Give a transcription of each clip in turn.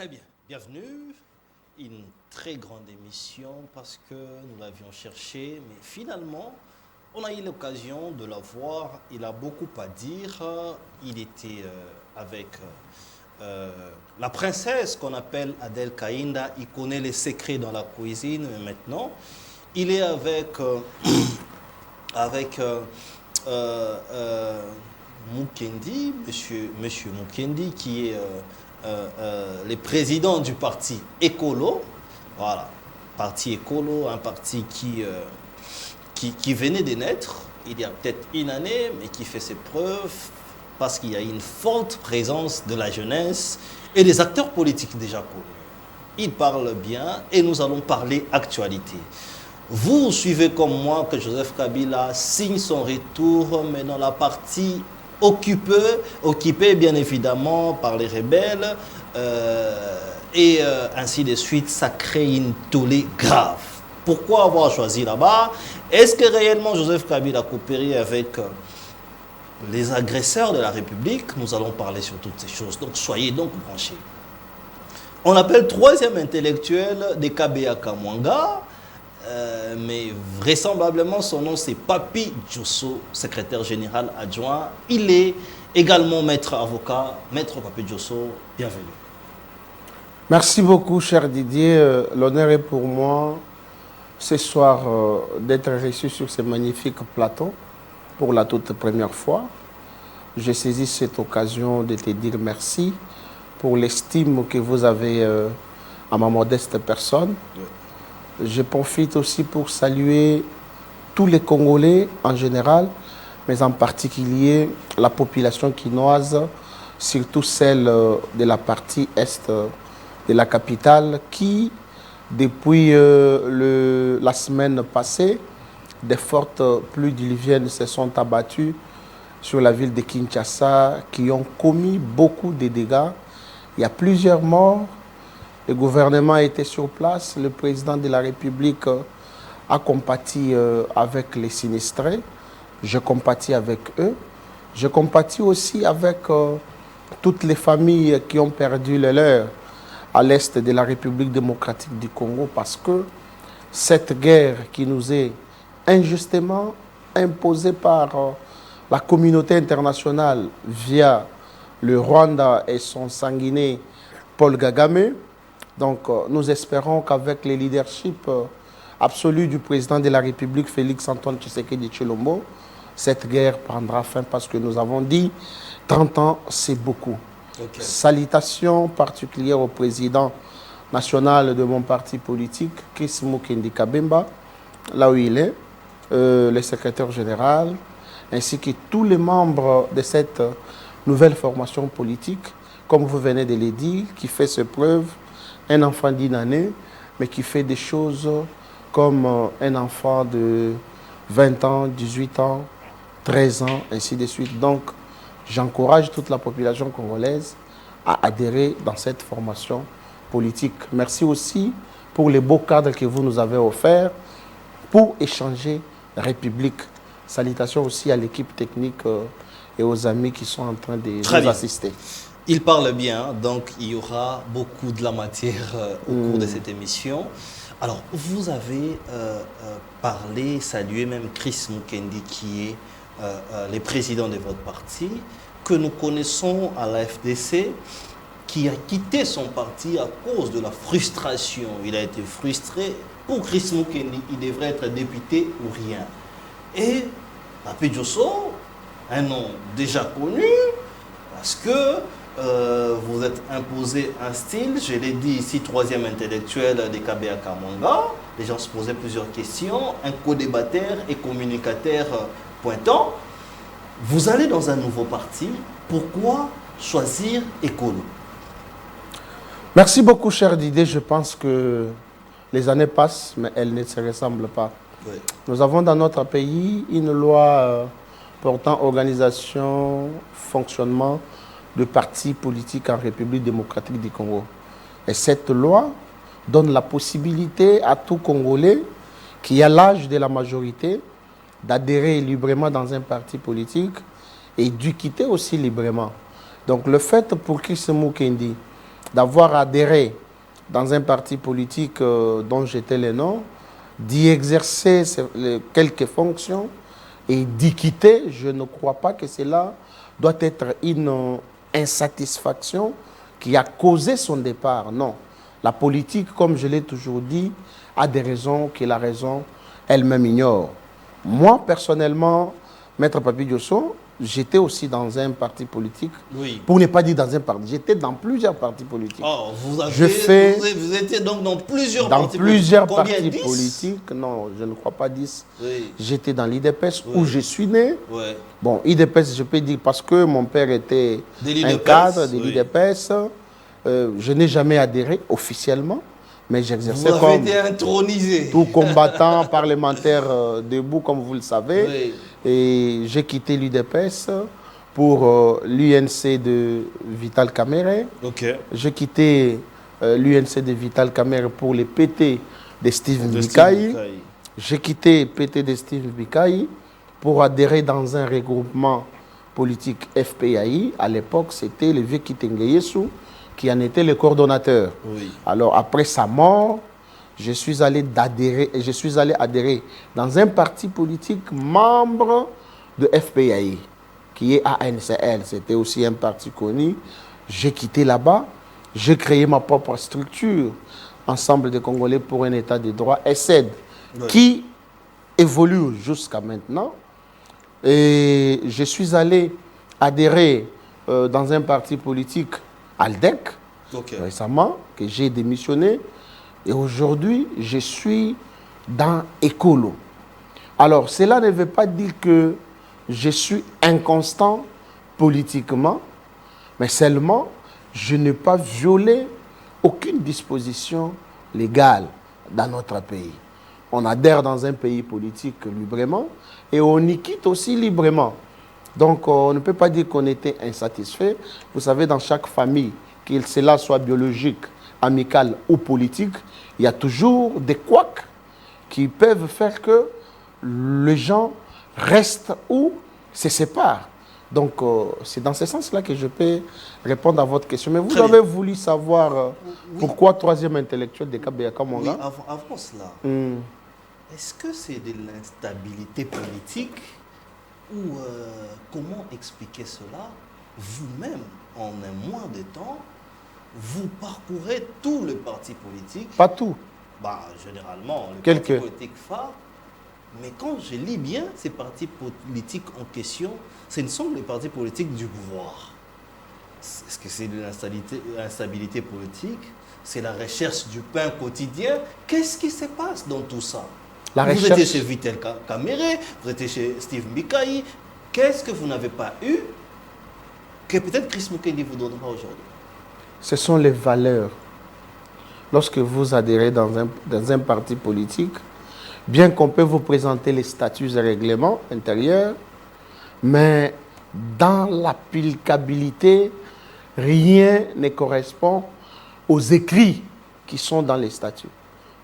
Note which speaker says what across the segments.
Speaker 1: Très bien, bienvenue. Une très grande émission parce que nous l'avions cherché, mais finalement, on a eu l'occasion de la voir. Il a beaucoup à dire. Il était avec la princesse qu'on appelle Adel Kainda. Il connaît les secrets dans la cuisine. Mais maintenant, il est avec, avec Mukendi, monsieur Mukendi, qui est le président du parti Écolo. Voilà, parti Écolo, un parti qui venait de naître il y a peut-être une année, mais qui fait ses preuves parce qu'il y a une forte présence de la jeunesse et des acteurs politiques déjà connus. Il parle bien et nous allons parler actualité. Vous suivez comme moi que Joseph Kabila signe son retour, mais dans la partie occupée bien évidemment par les rebelles, ainsi de suite, ça crée une tollée grave. Pourquoi avoir choisi là-bas? Est-ce que réellement Joseph Kabila a coopéré avec les agresseurs de la République? Nous allons parler sur toutes ces choses, donc soyez donc branchés. On l'appelle troisième intellectuel des KBA Kamwanga, mais vraisemblablement son nom c'est Papi Diosso, secrétaire général adjoint. Il est également maître avocat. Maître Papi Diosso, bienvenue.
Speaker 2: Merci beaucoup, cher Didier. L'honneur est pour moi ce soir d'être reçu sur ce magnifique plateau pour la toute première fois. Je saisis cette occasion de te dire merci pour l'estime que vous avez à ma modeste personne. Je profite aussi pour saluer tous les Congolais en général, mais en particulier la population quinoise, surtout celle de la partie est de la capitale qui, depuis la semaine passée, des fortes pluies diluviennes se sont abattues sur la ville de Kinshasa qui ont commis beaucoup de dégâts. Il y a plusieurs morts. Le gouvernement était sur place. Le président de la République a compati avec les sinistrés. Je compatis avec eux. Je compatis aussi avec toutes les familles qui ont perdu le leur à l'est de la République démocratique du Congo parce que cette guerre qui nous est injustement imposée par la communauté internationale via le Rwanda et son sanguiné Paul Kagame. Donc nous espérons qu'avec le leadership absolu du président de la République Félix Antoine Tshisekedi Tshilombo, cette guerre prendra fin parce que nous avons dit 30 ans c'est beaucoup. Okay. Salutations particulières au président national de mon parti politique, Chris Mukendi Kabemba, là où il est, le secrétaire général, ainsi que tous les membres de cette nouvelle formation politique, comme vous venez de le dire, qui fait ses preuves, un enfant d'une année, mais qui fait des choses comme un enfant de 20 ans, 18 ans, 13 ans, ainsi de suite. Donc, j'encourage toute la population congolaise à adhérer dans cette formation politique. Merci aussi pour les beaux cadres que vous nous avez offerts pour échanger République. Salutations aussi à l'équipe technique et aux amis qui sont en train de nous assister.
Speaker 1: Il parle bien, donc il y aura beaucoup de la matière au cours de cette émission. Alors, vous avez parlé, salué même Chris Mukendi qui est le président de votre parti, que nous connaissons à la FDC, qui a quitté son parti à cause de la frustration. Il a été frustré. Pour Chris Mukendi, il devrait être député ou rien. Et Papi Diosso, un nom déjà connu, parce que vous êtes imposé un style, je l'ai dit ici, troisième intellectuel des KBA Kamwanga. Les gens se posaient plusieurs questions, un co-débatteur et communicateur pointant. Vous allez dans un nouveau parti, pourquoi choisir Écolo?
Speaker 2: Merci beaucoup, cher Didier. Je pense que les années passent, mais elles ne se ressemblent pas. Oui. Nous avons dans notre pays une loi portant organisation, fonctionnement de partis politiques en République démocratique du Congo. Et cette loi donne la possibilité à tout Congolais qui a l'âge de la majorité d'adhérer librement dans un parti politique et de quitter aussi librement. Donc le fait pour Chris Mukendi d'avoir adhéré dans un parti politique dont j'étais le nom, d'y exercer quelques fonctions et d'y quitter, je ne crois pas que cela doit être une insatisfaction qui a causé son départ. Non. La politique, comme je l'ai toujours dit, a des raisons que la raison elle-même ignore. Moi, personnellement, Maître Papi Diosso, j'étais aussi dans un parti politique.
Speaker 1: Oui.
Speaker 2: Pour ne pas dire dans un parti, j'étais dans plusieurs partis politiques.
Speaker 1: Oh, vous étiez donc dans plusieurs
Speaker 2: partis politiques. Non, je ne crois pas 10.
Speaker 1: Oui.
Speaker 2: J'étais dans l'IDPS où je suis né.
Speaker 1: Oui.
Speaker 2: Bon, IDPS, je peux dire parce que mon père était un cadre de l'IDPS. Je n'ai jamais adhéré officiellement, mais j'exerçais comme
Speaker 1: été intronisé.
Speaker 2: Tout combattant parlementaire debout, comme vous le savez.
Speaker 1: Oui.
Speaker 2: Et j'ai quitté l'UDPS pour l'UNC de Vital Kamerhe.
Speaker 1: Okay.
Speaker 2: J'ai quitté l'UNC de Vital Kamerhe pour les PT de Steve Mbikaï. J'ai quitté PT de Steve Mbikaï pour adhérer dans un regroupement politique FPAI. À l'époque, c'était le vieux Kitenge Yesu qui en était le coordonnateur.
Speaker 1: Oui.
Speaker 2: Alors, après sa mort, je suis allé adhérer dans un parti politique membre de FPAI, qui est ANCL. C'était aussi un parti connu. J'ai quitté là-bas. J'ai créé ma propre structure, Ensemble des Congolais pour un État de droit, ESSED, oui, qui évolue jusqu'à maintenant. Et je suis allé adhérer dans un parti politique, ALDEC, récemment, que j'ai démissionné. Et aujourd'hui, je suis dans Écolo. Alors, cela ne veut pas dire que je suis inconstant politiquement, mais seulement, je n'ai pas violé aucune disposition légale dans notre pays. On adhère dans un pays politique librement et on y quitte aussi librement. Donc, on ne peut pas dire qu'on était insatisfait. Vous savez, dans chaque famille, qu'il cela soit biologique, amical ou politique, il y a toujours des couacs qui peuvent faire que les gens restent ou se séparent. Donc, c'est dans ce sens-là que je peux répondre à votre question. Mais vous avez voulu savoir pourquoi troisième intellectuel de Kabeyaka Manga?
Speaker 1: Oui, avant cela, est-ce que c'est de l'instabilité politique ou comment expliquer cela? Vous-même, en un mois de temps, vous parcourez tous les partis politiques.
Speaker 2: Pas tout.
Speaker 1: Bah, généralement, les partis politiques phares. Mais quand je lis bien ces partis politiques en question, ce ne sont les partis politiques du pouvoir. Est-ce que c'est de l'instabilité politique? C'est la recherche du pain quotidien? Qu'est-ce qui se passe dans tout ça? Vous étiez chez Vital Kamerhe, vous étiez chez Steve Mbikaï. Qu'est-ce que vous n'avez pas eu que peut-être Chris Mukendi vous donnera aujourd'hui?
Speaker 2: Ce sont les valeurs. Lorsque vous adhérez dans un parti politique, bien qu'on peut vous présenter les statuts et règlements intérieurs, mais dans l'applicabilité, rien ne correspond aux écrits qui sont dans les statuts,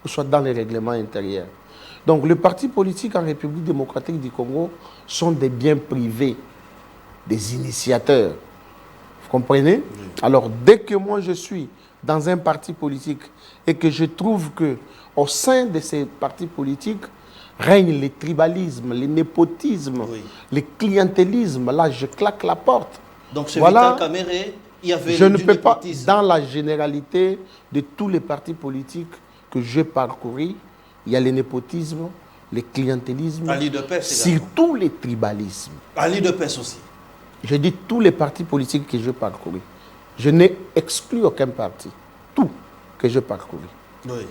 Speaker 2: ou soit dans les règlements intérieurs. Donc, les partis politiques en République démocratique du Congo sont des biens privés, des initiateurs. Vous comprenez? Oui. Alors, dès que moi je suis dans un parti politique et que je trouve que au sein de ces partis politiques règne le tribalisme, le népotisme, oui, le clientélisme, là je claque la porte.
Speaker 1: Donc chez Vital Kamerhe, il y avait
Speaker 2: je ne peux pas, dans la généralité de tous les partis politiques que j'ai parcourus, il y a le népotisme, le clientélisme, surtout le tribalisme.
Speaker 1: À l'IDPS aussi.
Speaker 2: Je dis tous les partis politiques que j'ai parcourus. Je n'ai exclu aucun parti. Tout que j'ai parcouru.
Speaker 1: Oui.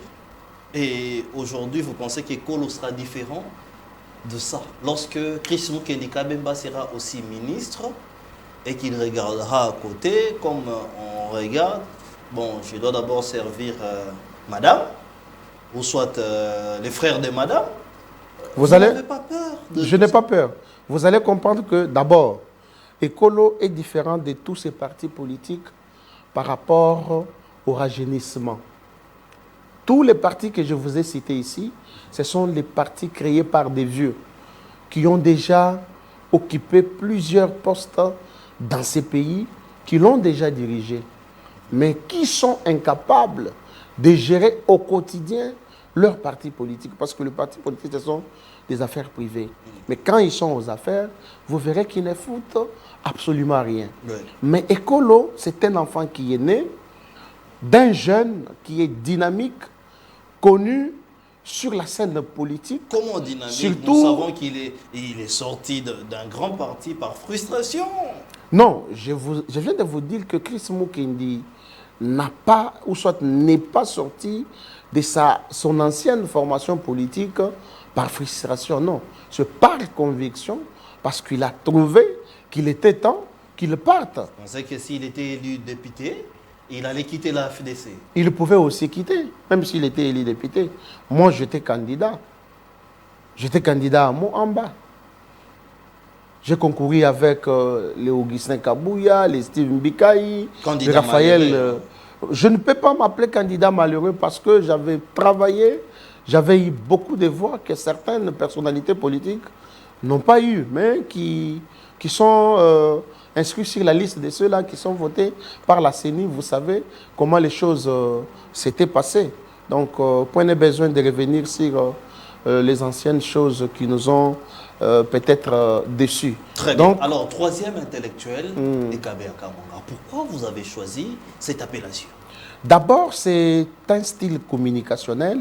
Speaker 1: Et aujourd'hui, vous pensez qu'Écolo sera différent de ça? Lorsque Chris Mukendi Kabemba sera aussi ministre et qu'il regardera à côté, comme on regarde, bon, je dois d'abord servir madame, ou soit les frères de madame. Vous n'avez pas peur?
Speaker 2: Je n'ai pas peur. Vous allez comprendre que d'abord, Écolo est différent de tous ces partis politiques par rapport au rajeunissement. Tous les partis que je vous ai cités ici, ce sont les partis créés par des vieux qui ont déjà occupé plusieurs postes dans ces pays, qui l'ont déjà dirigé. mais qui sont incapables de gérer au quotidien leur parti politique. Parce que le parti politique, ce sont des affaires privées. Mais quand ils sont aux affaires, vous verrez qu'ils ne foutent absolument rien.
Speaker 1: Oui.
Speaker 2: Mais Ekolo, c'est un enfant qui est né d'un jeune qui est dynamique, connu sur la scène politique.
Speaker 1: Comment dynamique?
Speaker 2: Surtout,
Speaker 1: nous savons qu'il est sorti d'un grand parti par frustration.
Speaker 2: Non, je viens de vous dire que Chris Mukendi n'a pas, ou soit n'est pas sorti de son ancienne formation politique par frustration. Non, c'est par conviction, parce qu'il a trouvé qu'il était temps qu'il parte.
Speaker 1: On sait que s'il était élu député, il allait quitter la FDC.
Speaker 2: Il pouvait aussi quitter, même s'il était élu député. Moi, j'étais candidat. J'étais candidat à Moamba. J'ai concouru avec les Augustin Kabouya, les Steve Mbikaï, les Raphaël. Je ne peux pas m'appeler candidat malheureux parce que j'avais travaillé, j'avais eu beaucoup de voix que certaines personnalités politiques n'ont pas eu, mais qui sont inscrits sur la liste de ceux-là qui sont votés par la CENI. Vous savez comment les choses s'étaient passées. Donc, point de besoin de revenir sur les anciennes choses qui nous ont peut-être déçus.
Speaker 1: Très bien. Donc, alors, troisième intellectuel, Ekabea Kamwanga. Pourquoi vous avez choisi cette appellation?
Speaker 2: D'abord, c'est un style communicationnel,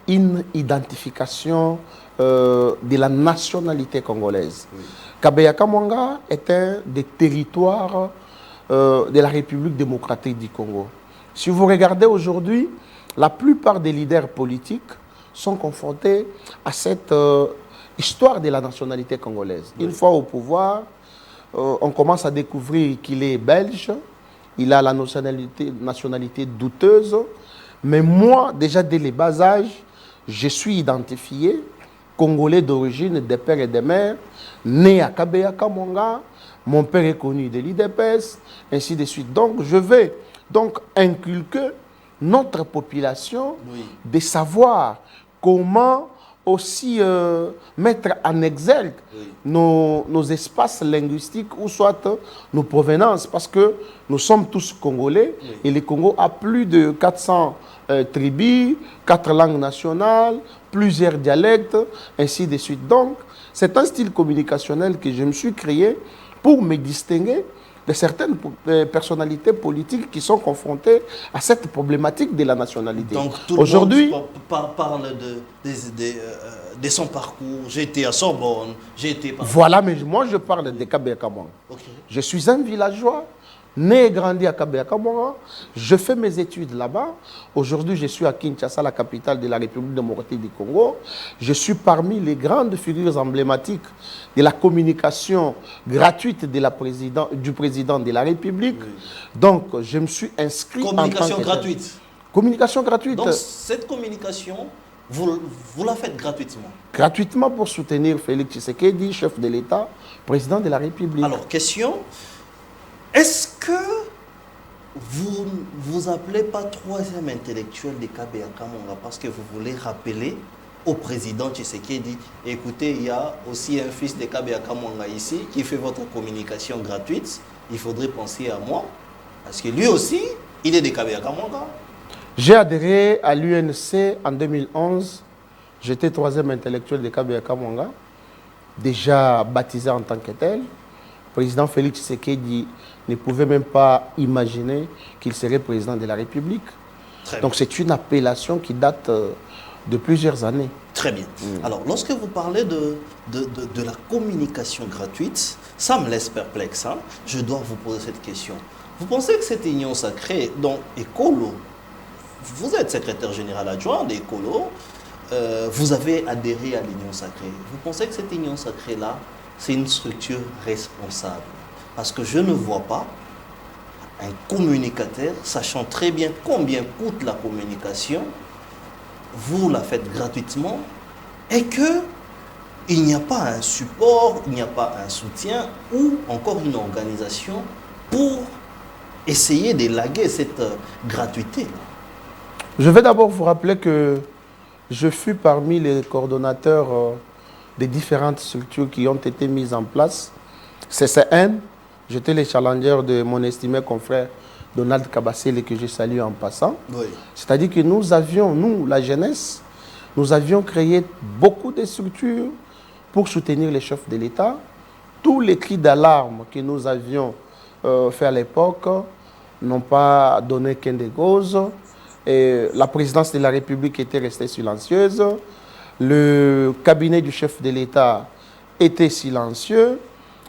Speaker 2: une identification de la nationalité congolaise. Oui. Kabea Kamwanga est un des territoires de la République démocratique du Congo. Si vous regardez aujourd'hui, la plupart des leaders politiques sont confrontés à cette histoire de la nationalité congolaise. Oui. Une fois au pouvoir, on commence à découvrir qu'il est belge, il a la nationalité douteuse, mais moi, déjà dès les bas âges, je suis identifié Congolais d'origine, des pères et des mères, né à Kabea Kamwanga, mon père est connu de l'IDPS, ainsi de suite. Donc, je vais donc inculquer notre population de savoir comment aussi mettre en exergue nos espaces linguistiques ou soit nos provenances, parce que nous sommes tous Congolais et le Congo a plus de 400 tribus, 4 langues nationales, plusieurs dialectes, ainsi de suite. Donc, c'est un style communicationnel que je me suis créé pour me distinguer de certaines personnalités politiques qui sont confrontées à cette problématique de la nationalité.
Speaker 1: Donc, aujourd'hui, parle de son parcours. J'ai été à Sorbonne, j'ai été...
Speaker 2: Voilà, mais moi, je parle de Kabea Kamwanga. Okay. Je suis un villageois, né et grandi à Kabea Kamwanga. Je fais mes études là-bas. Aujourd'hui, je suis à Kinshasa, la capitale de la République démocratique du Congo. Je suis parmi les grandes figures emblématiques de la communication gratuite du président de la République. Oui. Donc, je me suis inscrit
Speaker 1: communication gratuite.
Speaker 2: Communication gratuite.
Speaker 1: Donc, cette communication, vous la faites gratuitement?
Speaker 2: Gratuitement pour soutenir Félix Tshisekedi, chef de l'État, président de la République.
Speaker 1: Alors, question, est-ce que vous appelez pas troisième intellectuel de Kabea Kamwanga parce que vous voulez rappeler au président Tshisekedi, écoutez, il y a aussi un fils de Kabea Kamwanga ici qui fait votre communication gratuite, il faudrait penser à moi, parce que lui aussi, il est de Kabea Kamwanga.
Speaker 2: J'ai adhéré à l'UNC en 2011, j'étais troisième intellectuel de Kabea Kamwanga, déjà baptisé en tant que tel. Le président Félix Tshisekedi ne pouvait même pas imaginer qu'il serait président de la République. Donc c'est une appellation qui date de plusieurs années.
Speaker 1: Très bien. Alors, lorsque vous parlez de la communication gratuite, ça me laisse perplexe. Hein? Je dois vous poser cette question. Vous pensez que cette union sacrée, dont Ekolo, vous êtes secrétaire général adjoint d'Ekolo, vous avez adhéré à l'union sacrée. Vous pensez que cette union sacrée-là, c'est une structure responsable? Parce que je ne vois pas un communicateur, sachant très bien combien coûte la communication, vous la faites gratuitement et qu'il n'y a pas un support, il n'y a pas un soutien ou encore une organisation pour essayer d'élaguer cette gratuité.
Speaker 2: Je vais d'abord vous rappeler que je fus parmi les coordonnateurs des différentes structures qui ont été mises en place. CCN, j'étais le challenger de mon estimé confrère Donald Kabasele, que je salue en passant.
Speaker 1: Oui.
Speaker 2: C'est-à-dire que nous avions, nous, la jeunesse, nous avions créé beaucoup de structures pour soutenir les chefs de l'État. Tous les cris d'alarme que nous avions fait à l'époque n'ont pas donné qu'un de cause. Et la présidence de la République était restée silencieuse. Le cabinet du chef de l'État était silencieux.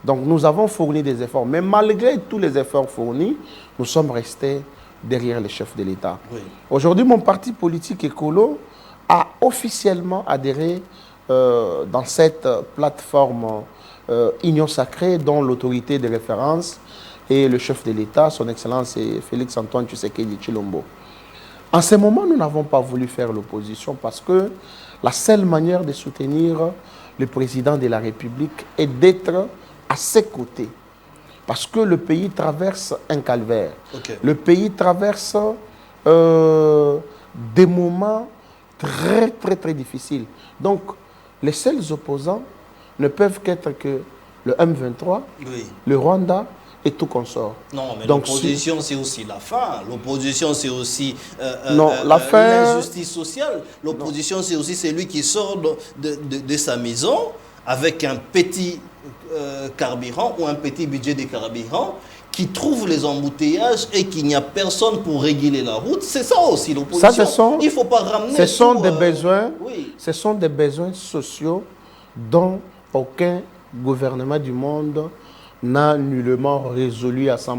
Speaker 2: Donc nous avons fourni des efforts. Mais malgré tous les efforts fournis, nous sommes restés derrière les chefs de l'État.
Speaker 1: Oui.
Speaker 2: Aujourd'hui, mon parti politique écolo a officiellement adhéré dans cette plateforme Union Sacrée, dont l'autorité de référence est le chef de l'État, son Excellence Félix-Antoine Tshisekedi Tshilombo. En ce moment, nous n'avons pas voulu faire l'opposition parce que la seule manière de soutenir le président de la République est d'être à ses côtés. Parce que le pays traverse un calvaire.
Speaker 1: Okay.
Speaker 2: Le pays traverse des moments très, très, très difficiles. Donc, les seuls opposants ne peuvent qu'être que le M23,
Speaker 1: Oui.
Speaker 2: le Rwanda et tout consort.
Speaker 1: Non, mais
Speaker 2: donc,
Speaker 1: l'opposition, c'est aussi la faim. L'opposition, c'est aussi
Speaker 2: l'injustice
Speaker 1: sociale. L'opposition, c'est aussi celui qui sort de sa maison avec un petit carburant ou un petit budget de carburant, qui trouve les embouteillages et qu'il n'y a personne pour réguler la route. C'est ça aussi l'opposition. Il ne faut pas ramener
Speaker 2: ce sont des besoins,
Speaker 1: oui.
Speaker 2: Ce sont des besoins sociaux dont aucun gouvernement du monde n'a nullement résolu à 100%.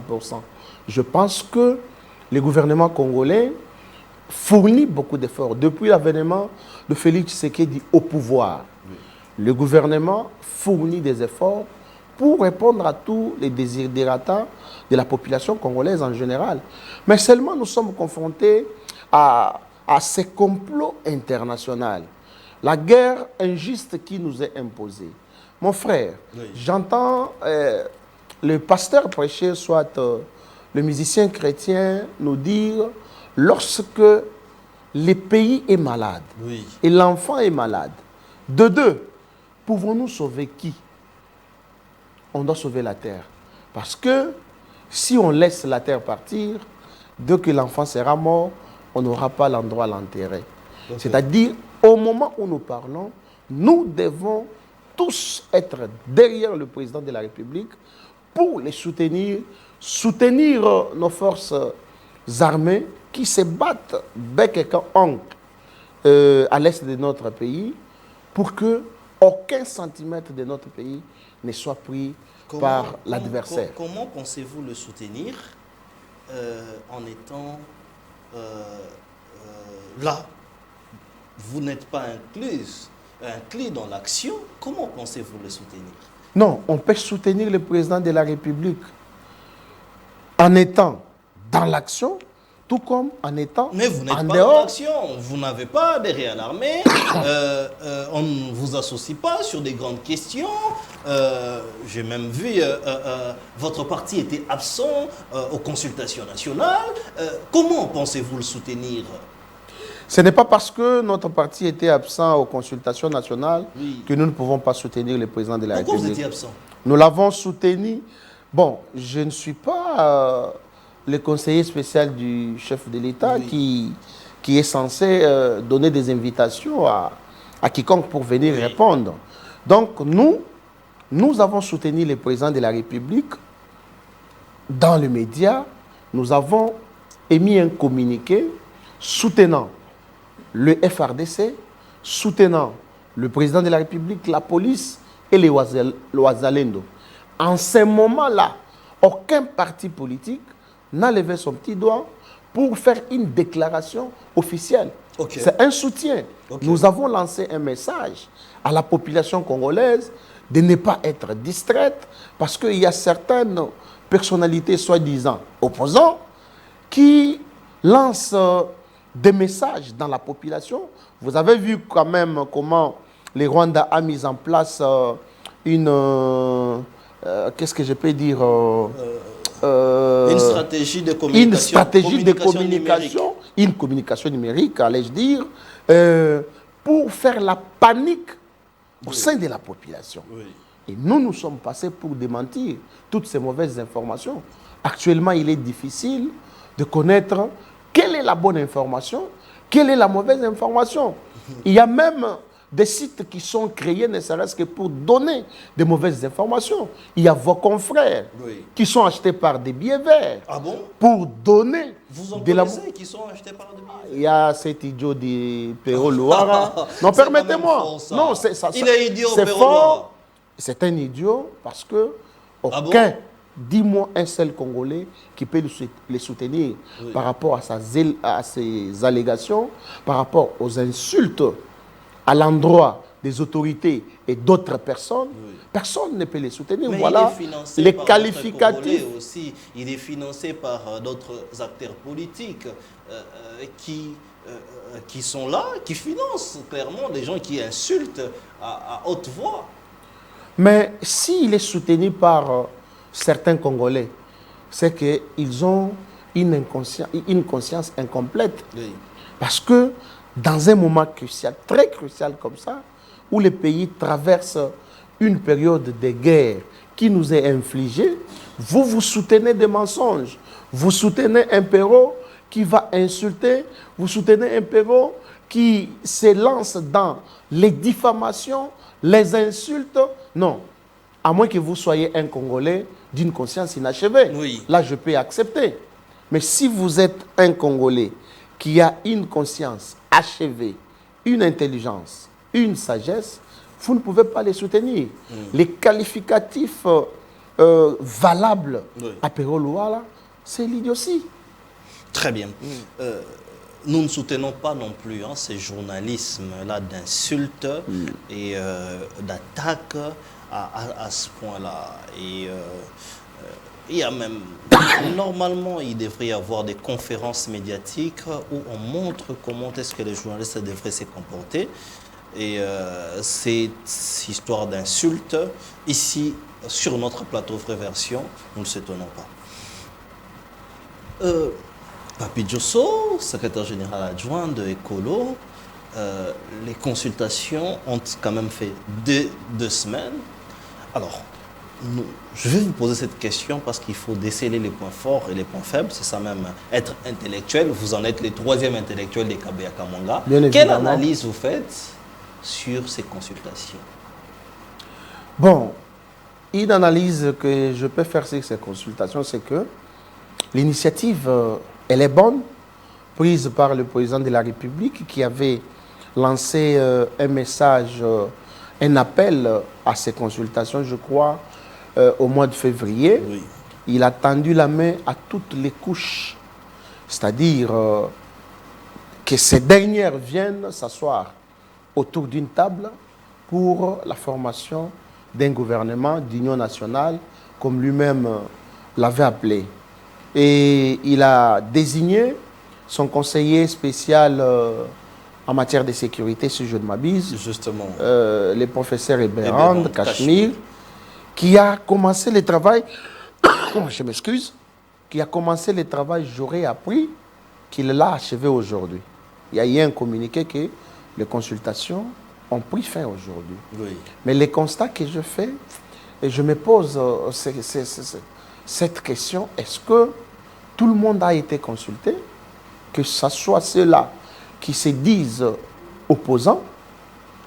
Speaker 2: Je pense que le gouvernement congolais fournit beaucoup d'efforts. Depuis l'avènement de Félix Tshisekedi au pouvoir, oui. Le gouvernement fournit des efforts pour répondre à tous les desiderata de la population congolaise en général. Mais seulement nous sommes confrontés à ces complots internationaux. La guerre injuste qui nous est imposée. Mon frère, oui. J'entends le pasteur prêcher, soit le musicien chrétien nous dire, lorsque le pays est malade, oui. Et l'enfant est malade, de deux, pouvons-nous sauver qui? On doit sauver la terre. Parce que si on laisse la terre partir, dès que l'enfant sera mort, on n'aura pas l'endroit à l'enterrer. Okay. C'est-à-dire, au moment où nous parlons, nous devons tous être derrière le président de la République pour les soutenir, soutenir nos forces armées qui se battent bec et ongle à l'est de notre pays pour que aucun centimètre de notre pays ne soit pris par l'adversaire.
Speaker 1: Comment pensez-vous le soutenir en étant là? Vous n'êtes pas inclus dans l'action. Comment pensez-vous le soutenir?
Speaker 2: Non, on peut soutenir le président de la République en étant dans l'action, tout comme en étant
Speaker 1: mais vous n'êtes
Speaker 2: en
Speaker 1: pas
Speaker 2: dehors.
Speaker 1: dans l'action. Vous n'avez pas derrière l'armée. On ne vous associe pas sur des grandes questions. J'ai même vu votre parti était absent aux consultations nationales. Comment pensez-vous le soutenir?
Speaker 2: Ce n'est pas parce que notre parti était absent aux consultations nationales oui. Que nous ne pouvons pas soutenir le président de la République.
Speaker 1: Pourquoi vous étiez absent?
Speaker 2: Nous l'avons soutenu. Bon, je ne suis pas le conseiller spécial du chef de l'État oui. qui est censé donner des invitations à quiconque pour venir oui. répondre. Donc, nous avons soutenu le président de la République dans les médias. Nous avons émis un communiqué soutenant le FRDC, soutenant le président de la République, la police et les Ouazalendo. En ce moment-là, aucun parti politique n'a levé son petit doigt pour faire une déclaration officielle. Okay. C'est un soutien. Okay. Nous avons lancé un message à la population congolaise de ne pas être distraite parce qu'il y a certaines personnalités soi-disant opposants qui lancent des messages dans la population. Vous avez vu quand même comment le Rwanda a mis en place qu'est-ce que je peux dire
Speaker 1: une stratégie de communication.
Speaker 2: Une stratégie de communication, une communication numérique, allais-je dire, pour faire la panique au sein de la population. Oui. Et nous sommes passés pour démentir toutes ces mauvaises informations. Actuellement, il est difficile de connaître quelle est la bonne information, quelle est la mauvaise information. Il y a même des sites qui sont créés, ne serait-ce que pour donner de mauvaises informations. Il y a vos confrères qui sont achetés par des billets verts pour donner
Speaker 1: Vous en connaissez qui sont achetés par des billets verts?
Speaker 2: Il y a cet idiot de Péro Loara. Non, permettez-moi. Non, c'est ça.
Speaker 1: Il est idiot,
Speaker 2: c'est
Speaker 1: Péro Loara.
Speaker 2: C'est un idiot parce que aucun, dis-moi un seul Congolais qui peut les soutenir par rapport à ses allégations, par rapport aux insultes à l'endroit des autorités et d'autres personnes, personne ne peut les soutenir.
Speaker 1: Mais
Speaker 2: voilà les qualificatifs.
Speaker 1: Aussi. Il est financé par d'autres acteurs politiques qui sont là, qui financent clairement des gens qui insultent à haute voix.
Speaker 2: Mais s'il est soutenu par certains Congolais, c'est qu'ils ont une conscience incomplète. Parce que dans un moment crucial, très crucial comme ça, où le pays traverse une période de guerre qui nous est infligée, vous soutenez des mensonges. Vous soutenez un Péro qui va insulter, vous soutenez un Péro qui se lance dans les diffamations, les insultes. Non, à moins que vous soyez un Congolais d'une conscience inachevée. Là, je peux accepter. Mais si vous êtes un Congolais qui a une conscience achevée, une intelligence, une sagesse, vous ne pouvez pas les soutenir. Les qualificatifs valables à Péro Loara, c'est l'idiotie.
Speaker 1: Très bien. Nous ne soutenons pas non plus ces journalismes-là d'insultes et d'attaques à ce point-là. Et il y a même, normalement, il devrait y avoir des conférences médiatiques où on montre comment est-ce que les journalistes devraient se comporter. Et cette histoire d'insultes, ici, sur notre plateau Vraie Version, nous ne le soutenons pas. Papi Djosso, secrétaire général adjoint de Ecolo, les consultations ont quand même fait deux semaines. Alors, je vais vous poser cette question parce qu'il faut déceler les points forts et les points faibles. C'est ça même, être intellectuel. Vous en êtes le troisième intellectuel des Kabea Kamanga. Quelle analyse vous faites sur ces consultations?
Speaker 2: Bon, une analyse que je peux faire sur ces consultations, c'est que l'initiative, elle est bonne, prise par le président de la République qui avait lancé un message, un appel à ces consultations, je crois, au mois de février. Il a tendu la main à toutes les couches, c'est-à-dire que ces dernières viennent s'asseoir autour d'une table pour la formation d'un gouvernement d'union nationale, comme lui-même l'avait appelé. Et il a désigné son conseiller spécial en matière de sécurité, si je ne m'abuse,
Speaker 1: justement,
Speaker 2: le professeur Eberand Cachemire, qui a commencé le travail, je m'excuse, qui a commencé le travail, j'aurais appris qu'il l'a achevé aujourd'hui. Il y a eu un communiqué que les consultations ont pris fin aujourd'hui. Mais les constats que je fais, et je me pose cette question, est-ce que tout le monde a été consulté? Que ce soit ceux-là qui se disent opposants,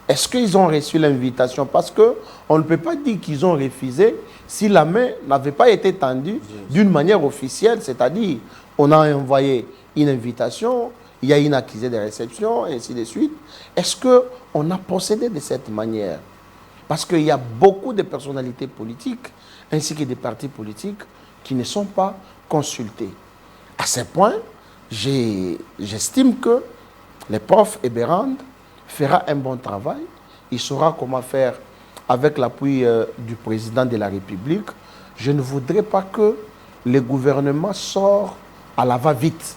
Speaker 2: est-ce qu'ils ont reçu l'invitation? Parce qu'on ne peut pas dire qu'ils ont refusé si la main n'avait pas été tendue d'une manière officielle, c'est-à-dire on a envoyé une invitation, il y a une accusée de réception, et ainsi de suite. Est-ce qu'on a procédé de cette manière? Parce qu'il y a beaucoup de personnalités politiques, ainsi que des partis politiques, qui ne sont pas consultés. À ce point, j'estime que le prof Eberand fera un bon travail. Il saura comment faire avec l'appui du président de la République. Je ne voudrais pas que le gouvernement sorte à la va-vite.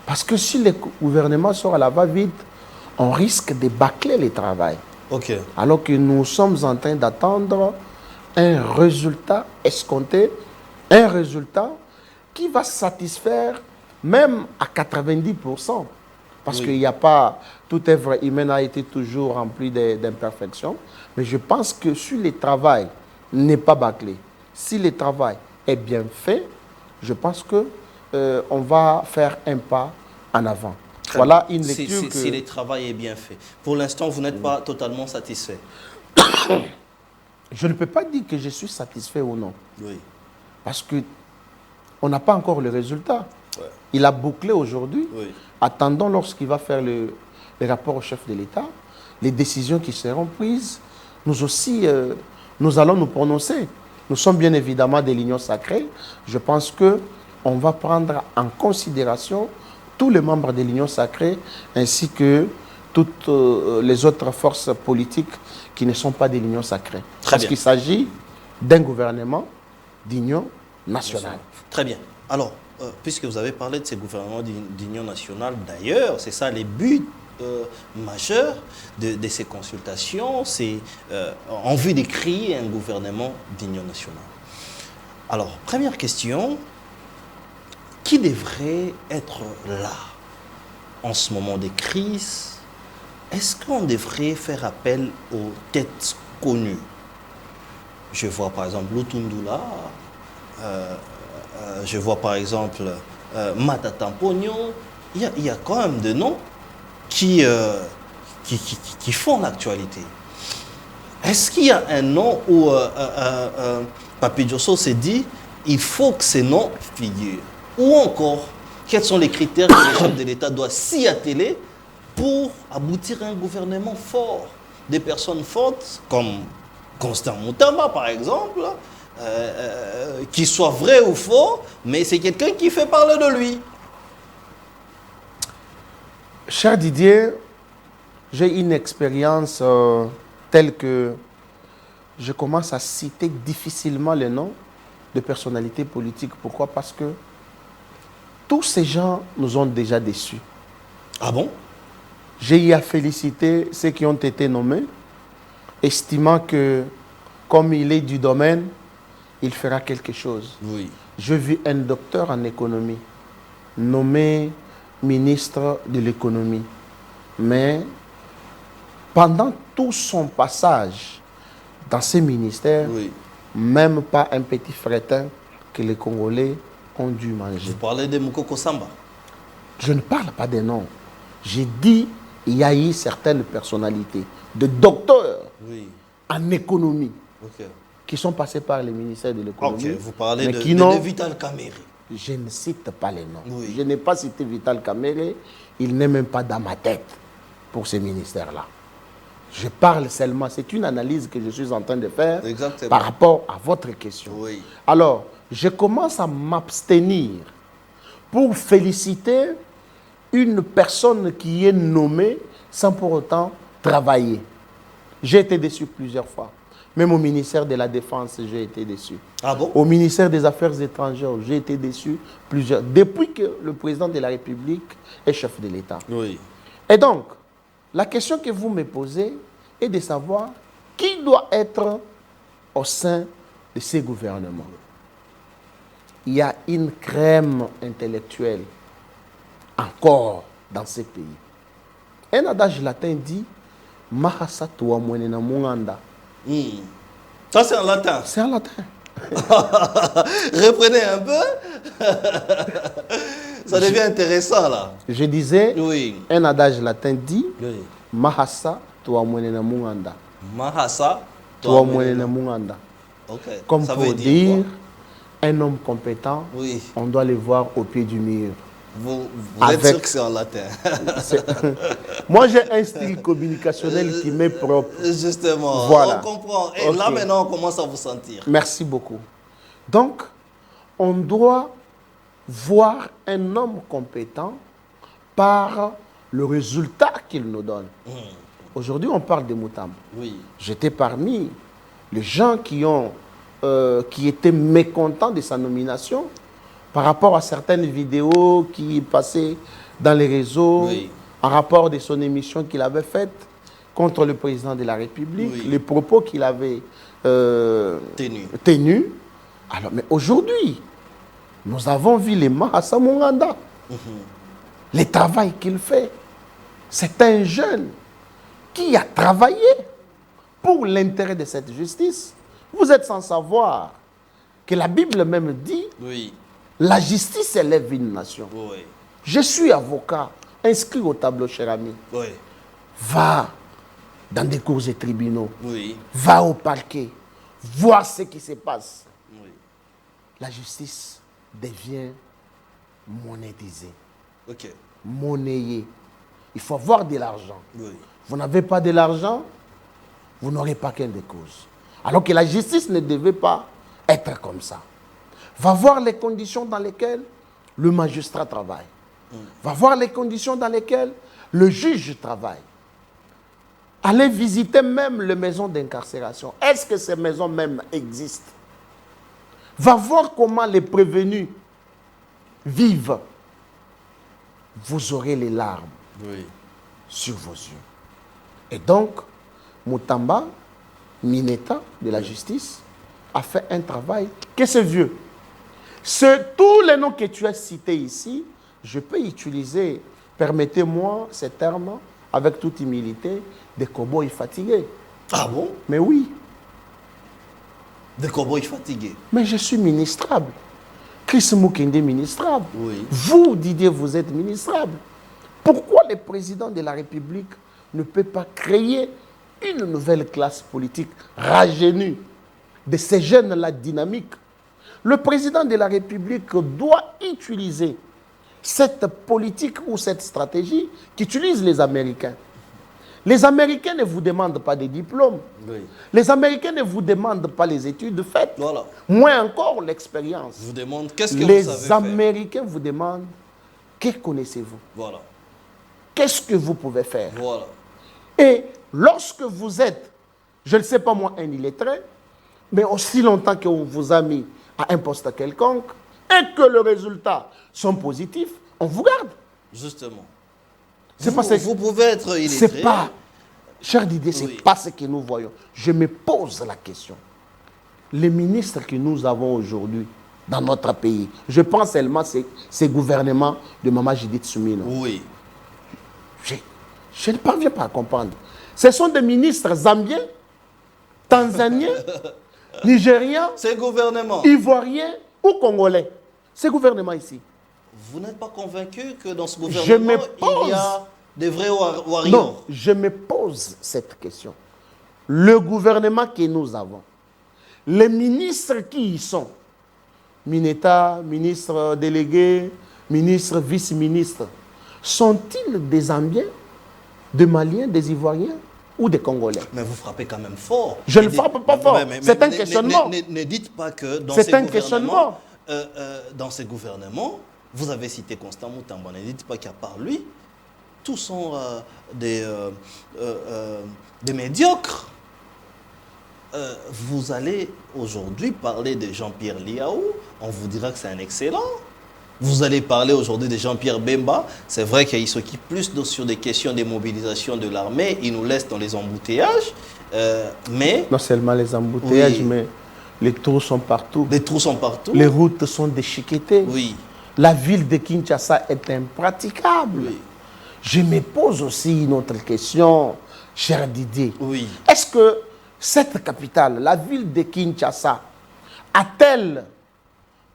Speaker 2: Parce que si le gouvernement sort à la va-vite, on risque de bâcler le travail. Alors que nous sommes en train d'attendre un résultat escompté, un résultat qui va satisfaire même à 90%. Parce qu'il n'y a pas, toute œuvre humaine a été toujours remplie d'imperfections. Mais je pense que si le travail n'est pas bâclé, si le travail est bien fait, je pense que on va faire un pas en avant.
Speaker 1: Très
Speaker 2: Voilà
Speaker 1: bien.
Speaker 2: une lecture
Speaker 1: Si le travail est bien fait. Pour l'instant, vous n'êtes pas totalement satisfait.
Speaker 2: Je ne peux pas dire que je suis satisfait ou non.
Speaker 1: Oui.
Speaker 2: Parce qu'on n'a pas encore le résultat.
Speaker 1: Ouais.
Speaker 2: Il a bouclé aujourd'hui.
Speaker 1: Oui.
Speaker 2: Attendons lorsqu'il va faire le rapport au chef de l'État, les décisions qui seront prises. Nous aussi, nous allons nous prononcer. Nous sommes bien évidemment des lignes sacrées. Je pense qu'on va prendre en considération tous les membres des lignes sacrées ainsi que toutes les autres forces politiques qui ne sont pas des lignes sacrées. Parce qu'il s'agit d'un gouvernement d'union nationale.
Speaker 1: Très bien. Alors, puisque vous avez parlé de ces gouvernements d'union nationale, d'ailleurs, c'est ça les buts majeurs de ces consultations, c'est en vue de créer un gouvernement d'union nationale. Alors, première question, qui devrait être là en ce moment de crise? Est-ce qu'on devrait faire appel aux têtes connues? Je vois par exemple Lutundula, je vois par exemple Matata Pognon. Il y a quand même des noms qui font l'actualité. Est-ce qu'il y a un nom où Papi Diosso s'est dit il faut que ces noms figurent? Ou encore, quels sont les critères que le chef de l'État doit s'y atteler pour aboutir à un gouvernement fort? Des personnes fortes comme Constant Moutamba par exemple, qui soit vrai ou faux, mais c'est quelqu'un qui fait parler de lui.
Speaker 2: Cher Didier, j'ai une expérience telle que je commence à citer difficilement les noms de personnalités politiques. Pourquoi? Parce que tous ces gens nous ont déjà déçus.
Speaker 1: Ah bon?
Speaker 2: J'ai eu à féliciter ceux qui ont été nommés, estimant que, comme il est du domaine, il fera quelque chose.
Speaker 1: Oui.
Speaker 2: Je vis un docteur en économie, nommé ministre de l'économie. Mais pendant tout son passage dans ces ministères,
Speaker 1: Oui.
Speaker 2: même pas un petit fretin que les Congolais ont dû manger.
Speaker 1: Vous parlez de Moukoko Samba?
Speaker 2: Je ne parle pas des noms. J'ai dit il y a eu certaines personnalités de docteurs en économie qui sont passés par les ministères de l'économie.
Speaker 1: Ok, vous parlez de Vital Kamerhe.
Speaker 2: Je ne cite pas les noms.
Speaker 1: Oui.
Speaker 2: Je n'ai pas cité Vital Kamerhe. Il n'est même pas dans ma tête pour ces ministères-là. Je parle seulement, c'est une analyse que je suis en train de faire par rapport à votre question.
Speaker 1: Oui.
Speaker 2: Alors, je commence à m'abstenir pour féliciter une personne qui est nommée sans pour autant travailler. J'ai été déçu plusieurs fois. Même au ministère de la Défense, j'ai été déçu.
Speaker 1: Ah bon?
Speaker 2: Au ministère des Affaires étrangères, j'ai été déçu plusieurs. Depuis que le président de la République est chef de l'État.
Speaker 1: Oui.
Speaker 2: Et donc, la question que vous me posez est de savoir qui doit être au sein de ces gouvernements. Il y a une crème intellectuelle encore dans ces pays. Un adage latin dit Mahasa toa mwenena munganda.
Speaker 1: Ça, c'est en latin.
Speaker 2: C'est en latin.
Speaker 1: Reprenez un peu. Ça devient intéressant, là.
Speaker 2: Je disais, un adage latin dit Mahasa toa mwenena munganda.
Speaker 1: Mahasa
Speaker 2: toa mwenena munganda. Comme
Speaker 1: ça
Speaker 2: pour
Speaker 1: veut
Speaker 2: dire un homme compétent, on doit le voir au pied du mur.
Speaker 1: Vous êtes sûr que c'est en latin?
Speaker 2: Moi, j'ai un style communicationnel qui m'est propre.
Speaker 1: Justement,
Speaker 2: voilà.
Speaker 1: On comprend. Et là, maintenant, on commence à vous sentir.
Speaker 2: Merci beaucoup. Donc, on doit voir un homme compétent par le résultat qu'il nous donne. Aujourd'hui, on parle de Moutamba.
Speaker 1: Oui.
Speaker 2: J'étais parmi les gens qui étaient mécontents de sa nomination par rapport à certaines vidéos qui passaient dans les réseaux, en rapport de son émission qu'il avait faite contre le président de la République, les propos qu'il avait tenus. Alors, mais aujourd'hui, nous avons vu les Mahasa Munganda, le travail qu'il fait. C'est un jeune qui a travaillé pour l'intérêt de cette justice. Vous êtes sans savoir que la Bible même dit La justice élève une nation.
Speaker 1: Oui.
Speaker 2: Je suis avocat, inscrit au tableau, cher ami.
Speaker 1: Oui.
Speaker 2: Va dans des cours et tribunaux.
Speaker 1: Oui.
Speaker 2: Va au parquet. Voir ce qui se passe.
Speaker 1: Oui.
Speaker 2: La justice devient monétisée,
Speaker 1: Ok.
Speaker 2: monnayée. Il faut avoir de l'argent.
Speaker 1: Oui.
Speaker 2: Vous n'avez pas de l'argent, vous n'aurez pas qu'un de cause. Alors que la justice ne devait pas être comme ça. Va voir les conditions dans lesquelles le magistrat travaille. Va voir les conditions dans lesquelles le juge travaille. Allez visiter même les maisons d'incarcération. Est-ce que ces maisons même existent? Va voir comment les prévenus vivent. Vous aurez les larmes
Speaker 1: Oui.
Speaker 2: sur vos yeux. Et donc, Mutamba, Mineta de la justice, a fait un travail que c'est vieux. Tous les noms que tu as cités ici, je peux utiliser, permettez-moi ces termes, avec toute humilité, des cow-boys fatigués.
Speaker 1: Ah bon?
Speaker 2: Mais oui,
Speaker 1: Des cow-boys fatigués.
Speaker 2: mais je suis ministrable. Chris Mukende ministrable.
Speaker 1: Oui.
Speaker 2: Vous, Didier, vous êtes ministrable. Pourquoi le président de la République ne peut pas créer une nouvelle classe politique rajeunie de ces jeunes-là dynamiques? Le président de la République doit utiliser cette politique ou cette stratégie qu'utilisent les Américains. Les Américains ne vous demandent pas des diplômes.
Speaker 1: Oui.
Speaker 2: Les Américains ne vous demandent pas les études faites.
Speaker 1: Voilà.
Speaker 2: Moins encore l'expérience.
Speaker 1: Je vous demande qu'est-ce que vous
Speaker 2: Les
Speaker 1: savez faire.
Speaker 2: Américains vous demandent que connaissez-vous?
Speaker 1: Voilà.
Speaker 2: Qu'est-ce que vous pouvez faire?
Speaker 1: Voilà.
Speaker 2: Et lorsque vous êtes, je ne sais pas moi, un illettré, mais aussi longtemps qu'on vous a mis à un poste quelconque et que les résultats sont positifs, on vous garde.
Speaker 1: Justement.
Speaker 2: C'est
Speaker 1: Vous,
Speaker 2: pas ce-
Speaker 1: vous pouvez être illettré.
Speaker 2: C'est pas, cher Didier, c'est
Speaker 1: Oui.
Speaker 2: pas ce que nous voyons. Je me pose la question. Les ministres que nous avons aujourd'hui dans notre pays, je pense seulement à ces gouvernements de Mama Judith Soumina.
Speaker 1: Oui.
Speaker 2: Je ne parviens pas à comprendre. Ce sont des ministres zambiens, tanzaniens, nigériens,
Speaker 1: Ces gouvernements,
Speaker 2: ivoiriens ou congolais. Ces gouvernements ici.
Speaker 1: vous n'êtes pas convaincu que dans ce
Speaker 2: Je
Speaker 1: gouvernement,
Speaker 2: me
Speaker 1: il
Speaker 2: pose.
Speaker 1: y a des vrais warriors?
Speaker 2: Non, je me pose cette question. Le gouvernement que nous avons, les ministres qui y sont, Mineta, ministre délégué, ministre, vice-ministre, sont-ils des Zambiens, des Maliens, des Ivoiriens ou des Congolais?
Speaker 1: Mais vous frappez quand même fort.
Speaker 2: Je ne frappe pas fort. C'est un questionnement.
Speaker 1: Ne dites pas que dans
Speaker 2: C'est
Speaker 1: ces
Speaker 2: un
Speaker 1: gouvernements,
Speaker 2: questionnement.
Speaker 1: dans ces gouvernements, vous avez cité Constant Mutamba. Ne dites pas qu'à part lui, tous sont des médiocres. Vous allez aujourd'hui parler de Jean-Pierre Liaou, on vous dira que c'est un excellent. Vous allez parler aujourd'hui de Jean-Pierre Bemba. C'est vrai qu'il s'occupe plus sur des questions de mobilisation de l'armée. Il nous laisse dans les embouteillages. Mais
Speaker 2: Non seulement les embouteillages,
Speaker 1: Oui.
Speaker 2: mais les trous sont partout.
Speaker 1: des trous sont partout.
Speaker 2: Les routes sont déchiquetées.
Speaker 1: Oui,
Speaker 2: La ville de Kinshasa est impraticable.
Speaker 1: oui,
Speaker 2: Je me pose aussi une autre question, cher Didier.
Speaker 1: oui.
Speaker 2: Est-ce que cette capitale, la ville de Kinshasa, a-t-elle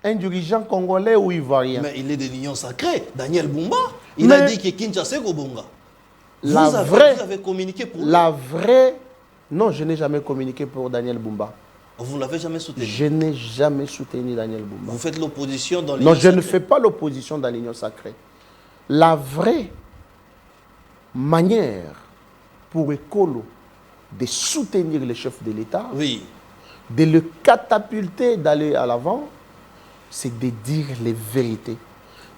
Speaker 2: un dirigeant congolais ou ivoirien?
Speaker 1: Mais il est de l'Union sacrée. Daniel Bumba, il a
Speaker 2: Mais-
Speaker 1: dit que Kinshasa est Gobonga.
Speaker 2: La
Speaker 1: Vous
Speaker 2: vraie-
Speaker 1: avez communiqué pour lui.
Speaker 2: La vraie... Non, je n'ai jamais communiqué pour Daniel Bumba.
Speaker 1: Vous ne l'avez jamais soutenu.
Speaker 2: Je n'ai jamais soutenu Daniel Bumba.
Speaker 1: Vous faites l'opposition dans l'Union
Speaker 2: Non, je ne
Speaker 1: sacrée.
Speaker 2: fais pas l'opposition dans l'Union sacrée. La vraie manière pour Ekolo de soutenir le chef de l'État,
Speaker 1: Oui,
Speaker 2: de le catapulter, d'aller à l'avant, c'est de dire les vérités.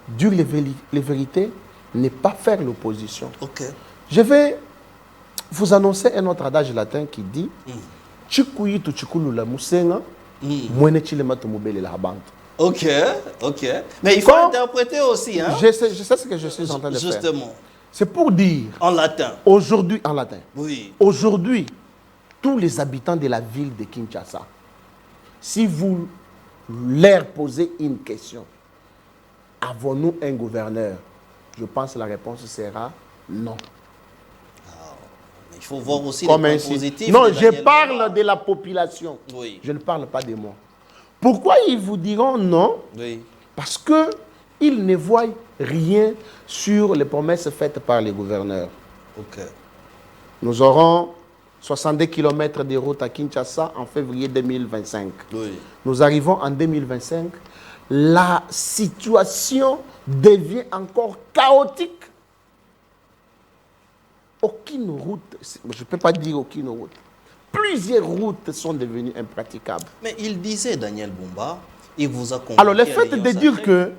Speaker 2: Dire les vérités, ne pas faire l'opposition.
Speaker 1: ok.
Speaker 2: Je vais vous annoncer un autre adage latin qui dit Chikuyi tu chikulula musenga, mwene chilema tu mubele la bantu.
Speaker 1: Ok, ok. Mais il faut
Speaker 2: Quand-
Speaker 1: interpréter aussi, hein?
Speaker 2: Je sais ce que je suis en train de faire.
Speaker 1: Justement,
Speaker 2: C'est pour dire,
Speaker 1: en latin.
Speaker 2: aujourd'hui, en latin,
Speaker 1: Oui,
Speaker 2: aujourd'hui, tous les habitants de la ville de Kinshasa, si vous leur posez une question, avons-nous un gouverneur? Je pense que la réponse sera non.
Speaker 1: mais il faut voir aussi
Speaker 2: Comme
Speaker 1: les
Speaker 2: ainsi.
Speaker 1: points positifs.
Speaker 2: Non,
Speaker 1: de
Speaker 2: je
Speaker 1: Daniel
Speaker 2: parle
Speaker 1: Bumba.
Speaker 2: de la population.
Speaker 1: Oui,
Speaker 2: Je ne parle pas de moi. Pourquoi ils vous diront non?
Speaker 1: oui,
Speaker 2: Parce qu'ils ne voient rien sur les promesses faites par les gouverneurs.
Speaker 1: Ok.
Speaker 2: Nous aurons 62 km de route à Kinshasa en février 2025.
Speaker 1: Oui.
Speaker 2: Nous arrivons en 2025. La situation devient encore chaotique. Aucune route, je ne peux pas dire aucune route. Plusieurs routes sont devenues impraticables.
Speaker 1: Mais il disait, Daniel Bumba, il vous a convoqué.
Speaker 2: Alors, le fait de dire que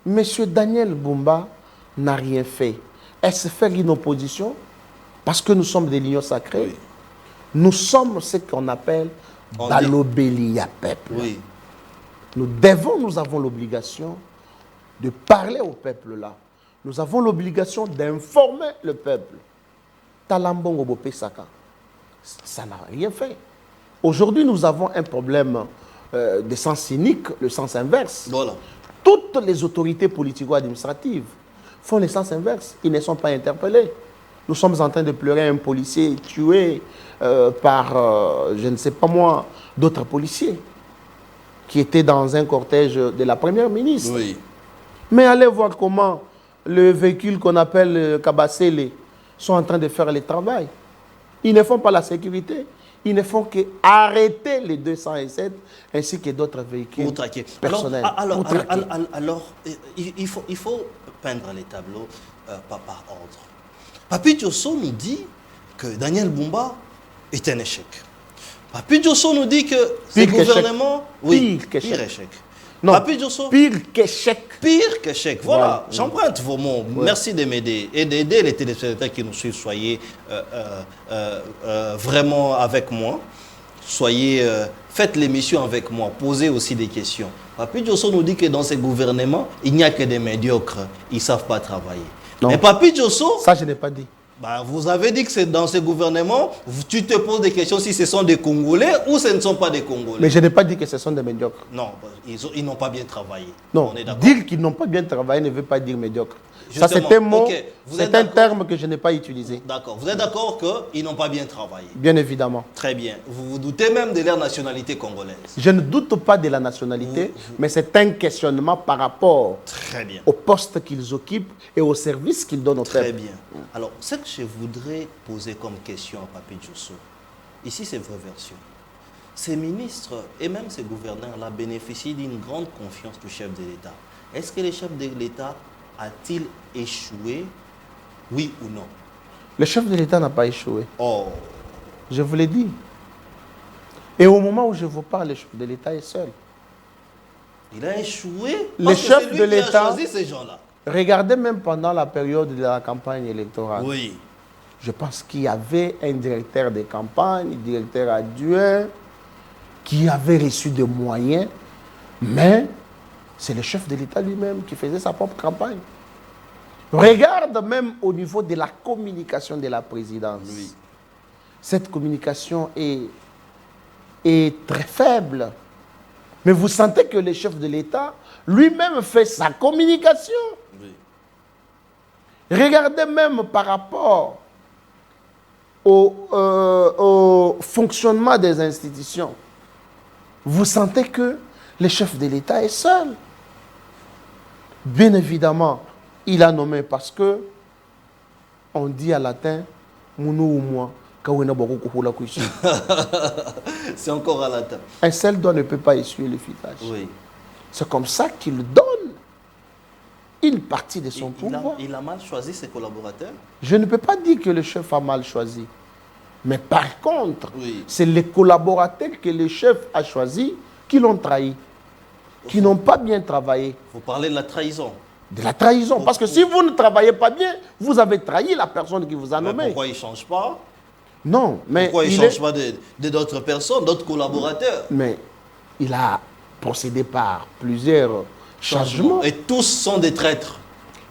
Speaker 2: M. Daniel Bumba n'a rien fait, est-ce faire une opposition? Parce que nous sommes des lions sacrés.
Speaker 1: Oui.
Speaker 2: Nous sommes ce qu'on appelle Balobélia peuple.
Speaker 1: Oui.
Speaker 2: Nous avons l'obligation de parler au peuple là. Nous avons l'obligation d'informer le peuple. Talambongo Bopé Saka, ça n'a rien fait. Aujourd'hui, nous avons un problème de sens unique, le sens inverse.
Speaker 1: Voilà.
Speaker 2: Toutes les autorités politico-administratives font le sens inverse. Ils ne sont pas interpellés. Nous sommes en train de pleurer un policier tué par, je ne sais pas moi, d'autres policiers qui étaient dans un cortège de la première ministre.
Speaker 1: Oui.
Speaker 2: Mais allez voir comment le véhicule qu'on appelle Kabasele sont en train de faire le travail. Ils ne font pas la sécurité. Ils ne font qu'arrêter les 207 ainsi que d'autres véhicules
Speaker 1: Pour traquer.
Speaker 2: personnels.
Speaker 1: Alors, il faut peindre les tableaux par ordre. Papi Diosso nous dit que Daniel Bumba est un échec. Papi Diosso nous dit que ce gouvernement... Oui, pire échec.
Speaker 2: Non,
Speaker 1: Papi Diosso,
Speaker 2: pire qu'échec.
Speaker 1: pire qu'échec. Voilà,
Speaker 2: Ouais.
Speaker 1: j'emprunte vos mots. Ouais. Merci de m'aider et d'aider les téléspectateurs qui nous suivent. Soyez vraiment avec moi. Soyez, faites l'émission avec moi. Posez aussi des questions. Papi Diosso nous dit que dans ces gouvernements, il n'y a que des médiocres. Ils ne savent pas travailler.
Speaker 2: Non.
Speaker 1: Mais Papi Diosso...
Speaker 2: Ça, je n'ai pas dit.
Speaker 1: Bah, vous avez dit que c'est dans ces gouvernements, tu te poses des questions si ce sont des Congolais ou ce ne sont pas des Congolais.
Speaker 2: Mais je n'ai pas dit que ce sont des médiocres.
Speaker 1: Non, ils n'ont pas bien travaillé.
Speaker 2: Non,
Speaker 1: on est d'accord.
Speaker 2: dire qu'ils n'ont pas bien travaillé ne veut pas dire médiocre. Ça,
Speaker 1: Justement,
Speaker 2: c'est un mot,
Speaker 1: ok,
Speaker 2: c'est un terme que je n'ai pas utilisé.
Speaker 1: D'accord. Vous êtes d'accord qu'ils n'ont pas bien travaillé?
Speaker 2: Bien évidemment.
Speaker 1: Très bien. Vous vous doutez même de leur nationalité congolaise?
Speaker 2: Je ne doute pas de la nationalité, mais c'est un questionnement par rapport
Speaker 1: Très bien.
Speaker 2: au poste qu'ils occupent et au service qu'ils donnent au peuple.
Speaker 1: Très bien. Alors, ce que je voudrais poser comme question à Papi Diosso, ici c'est votre version. Ces ministres et même ces gouverneurs-là bénéficient d'une grande confiance du chef de l'État. Est-ce que le chef de l'État a-t-il échoué, oui ou non?
Speaker 2: Le chef de l'État n'a pas échoué.
Speaker 1: Oh.
Speaker 2: Je vous l'ai dit. Et au moment où je vous parle, le chef de l'État est seul.
Speaker 1: Il a échoué
Speaker 2: Le
Speaker 1: parce que
Speaker 2: chef
Speaker 1: c'est lui
Speaker 2: de
Speaker 1: qui a
Speaker 2: l'État-
Speaker 1: choisi ces gens-là.
Speaker 2: Regardez même pendant la période de la campagne électorale.
Speaker 1: Oui.
Speaker 2: Je pense qu'il y avait un directeur de campagne, un directeur adjoint, qui avait reçu des moyens, mais c'est le chef de l'État lui-même qui faisait sa propre campagne. Regarde même au niveau de la communication de la présidence.
Speaker 1: Oui.
Speaker 2: Cette communication est très faible. Mais vous sentez que le chef de l'État lui-même fait sa communication.
Speaker 1: Oui.
Speaker 2: Regardez même par rapport au fonctionnement des institutions. Vous sentez que le chef de l'État est seul. Bien évidemment, il a nommé parce que on dit à latin, Mounou ou moi, Kawena Boko Kuhula Kuishi.
Speaker 1: C'est encore à latin.
Speaker 2: Un seul doigt ne peut pas essuyer le fitage.
Speaker 1: Oui.
Speaker 2: C'est comme ça qu'il donne une partie de son pouvoir.
Speaker 1: Il a mal choisi ses collaborateurs?
Speaker 2: Je ne peux pas dire que le chef a mal choisi. Mais par contre,
Speaker 1: Oui.
Speaker 2: c'est les collaborateurs que le chef a choisis qui l'ont trahi, qui n'ont pas bien travaillé.
Speaker 1: Vous parlez de la trahison.
Speaker 2: De la trahison. Parce que si vous ne travaillez pas bien, vous avez trahi la personne qui vous a
Speaker 1: Mais
Speaker 2: nommé.
Speaker 1: pourquoi il ne change pas?
Speaker 2: Non, mais
Speaker 1: Pourquoi il ne
Speaker 2: il
Speaker 1: change
Speaker 2: est-
Speaker 1: pas d'autres personnes, d'autres collaborateurs?
Speaker 2: mais il a procédé par plusieurs changements.
Speaker 1: Et tous sont des traîtres.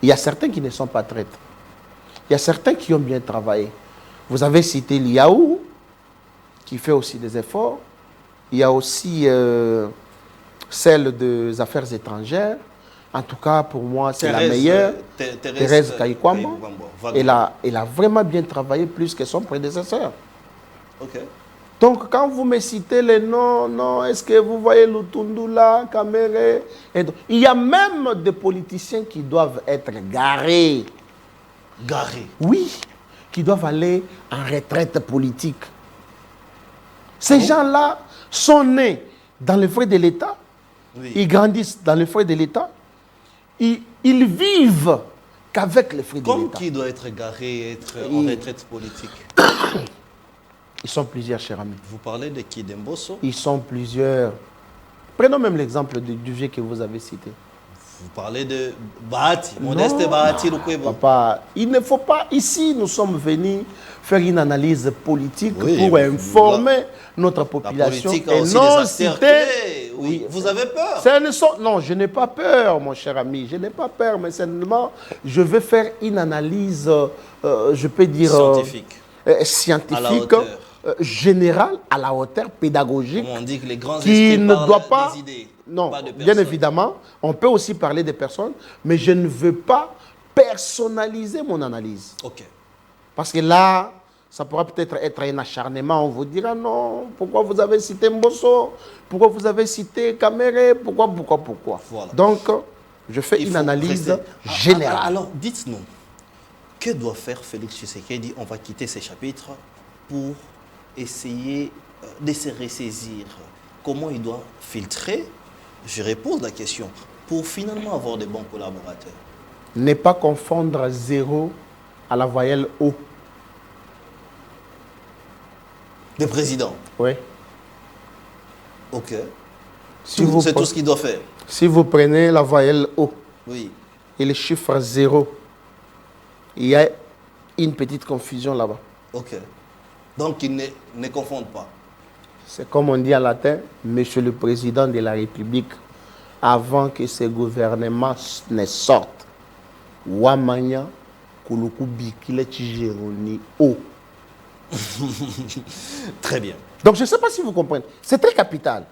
Speaker 2: Il y a certains qui ne sont pas traîtres. Il y a certains qui ont bien travaillé. Vous avez cité Liaou, qui fait aussi des efforts. Il y a aussi celle des affaires étrangères. En tout cas, pour moi, c'est la meilleure. Thérèse Kayikwamba. Elle a vraiment bien travaillé plus que son prédécesseur.
Speaker 1: Ok.
Speaker 2: Donc, quand vous me citez les noms, non, est-ce que vous voyez Lutundula, Kamere il y a même des politiciens qui doivent être garés.
Speaker 1: Garés.
Speaker 2: Oui, qui doivent aller en retraite politique. Ces gens-là sont nés dans les frais de l'État,
Speaker 1: Oui.
Speaker 2: ils grandissent dans les frais de l'État, ils vivent qu'avec les frais de
Speaker 1: Comme
Speaker 2: l'État.
Speaker 1: qui doit être garé et être en retraite politique?
Speaker 2: Ils sont plusieurs, cher ami.
Speaker 1: Vous parlez de qui? Dembosso?
Speaker 2: Ils sont plusieurs. Prenons même l'exemple du vieux que vous avez cité.
Speaker 1: Vous parlez de Bahati, Modeste Bahati Lukwebo.
Speaker 2: Papa, il ne faut pas... Ici, nous sommes venus faire une analyse politique
Speaker 1: Oui,
Speaker 2: pour informer notre
Speaker 1: La
Speaker 2: population
Speaker 1: politique a
Speaker 2: et
Speaker 1: aussi
Speaker 2: non
Speaker 1: des acteurs
Speaker 2: citer...
Speaker 1: clés. Oui. Vous avez peur?
Speaker 2: Non, je n'ai pas peur, mon cher ami. Je n'ai pas peur, mais simplement, je veux faire une analyse, je peux dire...
Speaker 1: Scientifique.
Speaker 2: Scientifique,
Speaker 1: À la hauteur.
Speaker 2: générale, à la hauteur, pédagogique.
Speaker 1: Comme on dit que les grands
Speaker 2: qui
Speaker 1: esprits
Speaker 2: ne
Speaker 1: parlent
Speaker 2: doit pas...
Speaker 1: des idées,
Speaker 2: Non,
Speaker 1: pas de
Speaker 2: bien
Speaker 1: personnes.
Speaker 2: évidemment, on peut aussi parler des personnes, mais je ne veux pas personnaliser mon analyse.
Speaker 1: Ok.
Speaker 2: Parce que là, ça pourra peut-être être un acharnement. On vous dira non, pourquoi vous avez cité Mbosso? Pourquoi vous avez cité Kamere? Pourquoi?
Speaker 1: Voilà.
Speaker 2: Donc, je fais
Speaker 1: Il
Speaker 2: une
Speaker 1: faut
Speaker 2: analyse
Speaker 1: rester-
Speaker 2: générale.
Speaker 1: Alors, dites-nous, que doit faire Félix Tshisekedi? On va quitter ces chapitres pour essayer de se ressaisir. Comment il doit filtrer? Je repose la question. Pour finalement avoir des bons collaborateurs.
Speaker 2: Ne pas confondre 0 à la voyelle O.
Speaker 1: Le président.
Speaker 2: Oui.
Speaker 1: Ok.
Speaker 2: Si vous
Speaker 1: C'est
Speaker 2: pre-
Speaker 1: tout ce qu'il doit faire.
Speaker 2: Si vous prenez la voyelle O
Speaker 1: Oui.
Speaker 2: et le chiffre 0, il y a une petite confusion là-bas.
Speaker 1: Ok. Donc, il ne confondent pas.
Speaker 2: C'est comme on dit en latin, Monsieur le Président de la République, avant que ce gouvernement ne sorte, Wamanya Kulukubi Kilechironi O.
Speaker 1: Très bien.
Speaker 2: Donc je ne sais pas si vous comprenez. C'est très capital.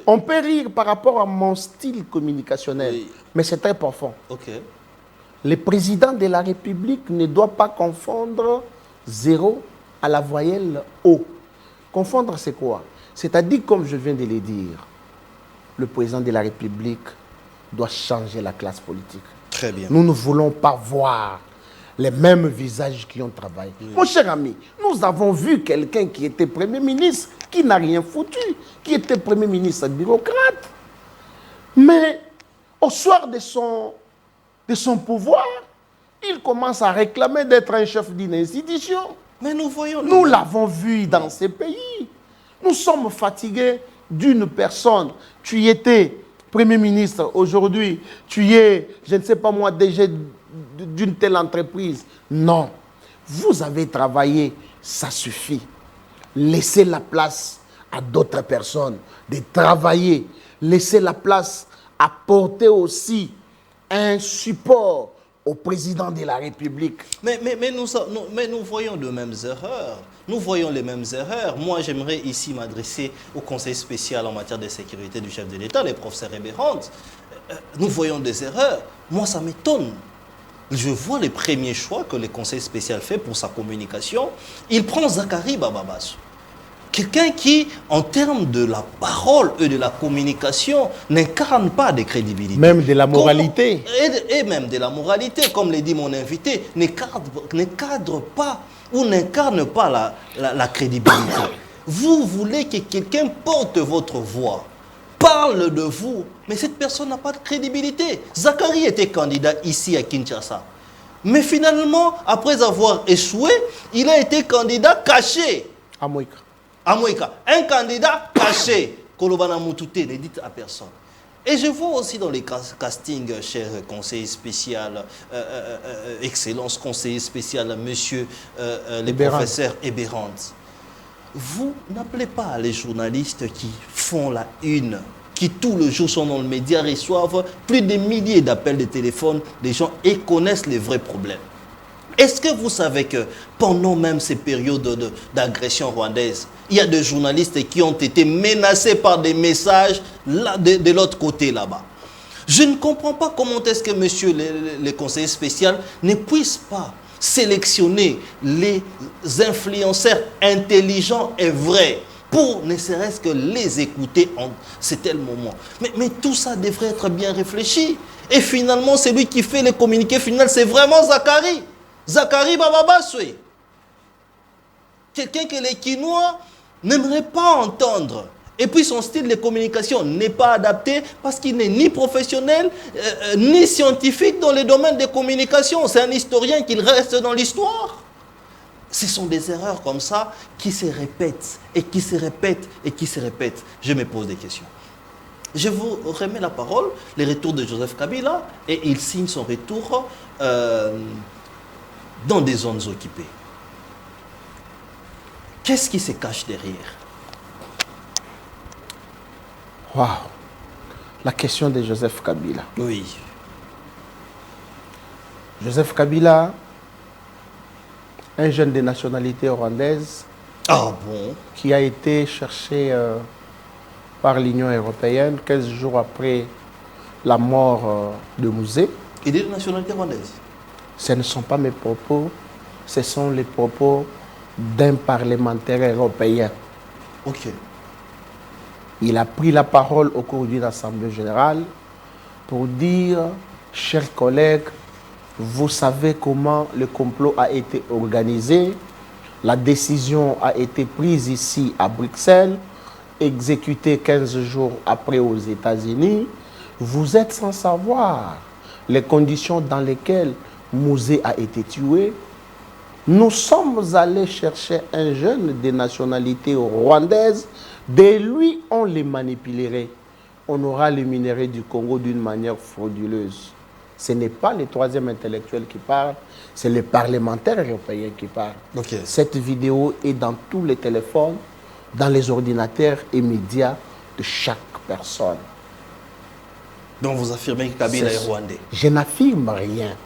Speaker 2: On peut rire par rapport à mon style communicationnel,
Speaker 1: Oui.
Speaker 2: mais c'est très profond.
Speaker 1: Ok.
Speaker 2: Le président de la République ne doit pas confondre 0 à la voyelle O. Confondre, c'est quoi? C'est-à-dire, comme je viens de le dire, le président de la République doit changer la classe politique.
Speaker 1: Très bien.
Speaker 2: Nous ne voulons pas voir les mêmes visages qui ont travaillé. Oui. Mon cher ami, nous avons vu quelqu'un qui était Premier ministre, qui n'a rien foutu, qui était Premier ministre bureaucrate. Mais au soir de son pouvoir, il commence à réclamer d'être un chef d'une institution.
Speaker 1: Mais nous voyons...
Speaker 2: Nous l'avons vu dans ces pays. Nous sommes fatigués d'une personne. Tu étais Premier ministre, aujourd'hui, tu es, je ne sais pas moi, DG d'une telle entreprise. Non. Vous avez travaillé, ça suffit. Laissez la place à d'autres personnes de travailler. Laissez la place à porter aussi un support au président de la République.
Speaker 1: Mais nous voyons de mêmes erreurs. Nous voyons les mêmes erreurs. Moi, j'aimerais ici m'adresser au Conseil spécial en matière de sécurité du chef de l'État, le professeur Ebérand. Nous voyons des erreurs. Moi, ça m'étonne. Je vois les premiers choix que le Conseil spécial fait pour sa communication. Il prend Zakari Bababasso. Quelqu'un qui, en termes de la parole et de la communication, n'incarne pas de crédibilité.
Speaker 2: Même de la moralité.
Speaker 1: Et même de la moralité, comme l'a dit mon invité, ne cadre pas ou n'incarne pas la crédibilité. Vous voulez que quelqu'un porte votre voix, parle de vous, mais cette personne n'a pas de crédibilité. Zakari était candidat ici à Kinshasa. Mais finalement, après avoir échoué, il a été candidat caché.
Speaker 2: À Moïka.
Speaker 1: Un candidat caché. Kolobana Moutouté, ne dites à personne. Et je vois aussi dans les castings, cher conseiller spécial, excellence conseiller spécial, monsieur le professeur Ebérand. Vous n'appelez pas les journalistes qui font la une, qui tout le jour sont dans le média, reçoivent plus de milliers d'appels de téléphone des gens et connaissent les vrais problèmes. Est-ce que vous savez que pendant même ces périodes d'agression rwandaise, il y a des journalistes qui ont été menacés par des messages là, de l'autre côté là-bas? Je ne comprends pas comment est-ce que monsieur le conseiller spécial ne puisse pas sélectionner les influenceurs intelligents et vrais pour ne serait-ce que les écouter en c'est tel moment. Mais tout ça devrait être bien réfléchi. Et finalement, celui qui fait les communiqués finaux, c'est vraiment Zacharie. Zacharie Bababaswe. Quelqu'un que les Quinois n'aimeraient pas entendre. Et puis son style de communication n'est pas adapté parce qu'il n'est ni professionnel, ni scientifique dans le domaine des communications. C'est un historien qui reste dans l'histoire. Ce sont des erreurs comme ça qui se répètent et qui se répètent et qui se répètent. Je me pose des questions. Je vous remets la parole, le retour de Joseph Kabila, et il signe son retour dans des zones occupées. Qu'est-ce qui se cache derrière?
Speaker 2: Waouh! La question de Joseph Kabila.
Speaker 1: Oui.
Speaker 2: Joseph Kabila, un jeune de nationalité rwandaise.
Speaker 1: Ah bon?
Speaker 2: Qui a été cherché par l'Union européenne 15 jours après la mort de Mouzé.
Speaker 1: Il est de nationalité rwandaise?
Speaker 2: Ce ne sont pas mes propos, ce sont les propos d'un parlementaire européen.
Speaker 1: Ok.
Speaker 2: Il a pris la parole au cours d'une assemblée générale pour dire, chers collègues, vous savez comment le complot a été organisé. La décision a été prise ici à Bruxelles, exécutée 15 jours après aux États-Unis. Vous êtes sans savoir les conditions dans lesquelles Mouzé a été tué. Nous sommes allés chercher un jeune de nationalité rwandaise. De lui, on les manipulerait. On aura les minéraux du Congo d'une manière frauduleuse. Ce n'est pas le troisième intellectuel qui parle, c'est le parlementaire européen qui parle.
Speaker 1: Okay.
Speaker 2: Cette vidéo est dans tous les téléphones, dans les ordinateurs et médias de chaque personne.
Speaker 1: Donc vous affirmez que Kabila est rwandais?
Speaker 2: Je n'affirme rien.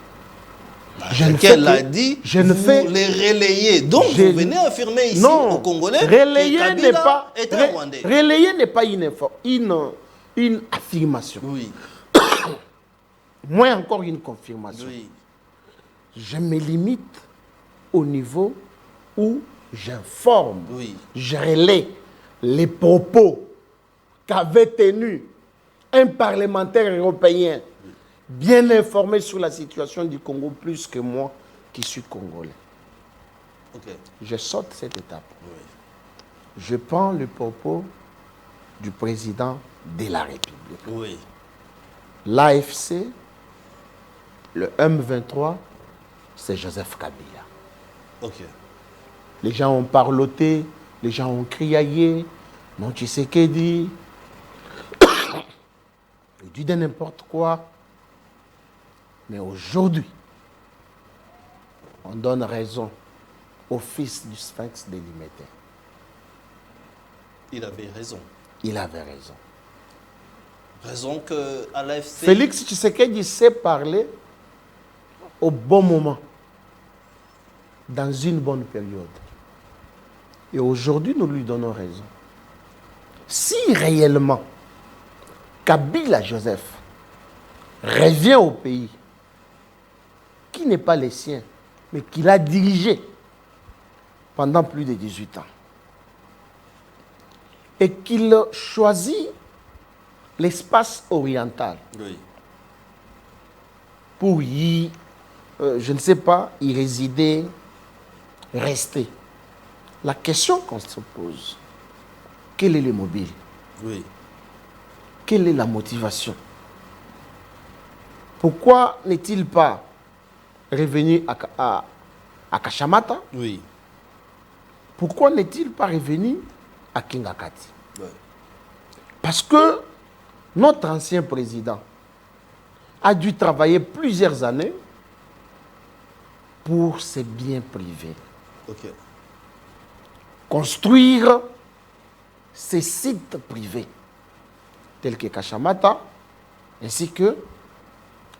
Speaker 1: Qu'elle l'a dit,
Speaker 2: je ne fais,
Speaker 1: les relayer. Donc vous venez affirmer ici aux Congolais
Speaker 2: relayer
Speaker 1: que Kabila est un Rwandais.
Speaker 2: Relayer n'est pas une affirmation.
Speaker 1: Oui.
Speaker 2: Moins encore une confirmation.
Speaker 1: Oui.
Speaker 2: Je me limite au niveau où j'informe.
Speaker 1: Oui.
Speaker 2: Je relaie les propos qu'avait tenus un parlementaire européen bien informé sur la situation du Congo plus que moi qui suis congolais.
Speaker 1: Okay.
Speaker 2: Je saute cette étape.
Speaker 1: Oui.
Speaker 2: Je prends le propos du président de la République.
Speaker 1: Oui.
Speaker 2: L'AFC, le M23, c'est Joseph Kabila.
Speaker 1: Okay.
Speaker 2: Les gens ont parloté, les gens ont criaillé, non Tshisekedi, il dit de n'importe quoi. Mais aujourd'hui, on donne raison au fils du Sphinx de Limete.
Speaker 1: Il avait raison.
Speaker 2: Il avait raison.
Speaker 1: Raison que à l'AFC...
Speaker 2: Félix Tshisekedi sait parler au bon moment, dans une bonne période. Et aujourd'hui, nous lui donnons raison. Si réellement Kabila Joseph revient au pays, qui n'est pas le sien, mais qu'il a dirigé pendant plus de 18 ans, et qu'il choisit l'espace oriental
Speaker 1: oui.
Speaker 2: pour y, je ne sais pas, y résider, rester. La question qu'on se pose, quel est le mobile?
Speaker 1: Oui.
Speaker 2: Quelle est la motivation? Pourquoi n'est-il pas revenu à Kachamata?
Speaker 1: Oui.
Speaker 2: Pourquoi n'est-il pas revenu à Kingakati?
Speaker 1: Oui.
Speaker 2: Parce que notre ancien président a dû travailler plusieurs années pour ses biens privés.
Speaker 1: Okay.
Speaker 2: Construire ses sites privés, tels que Kachamata, ainsi que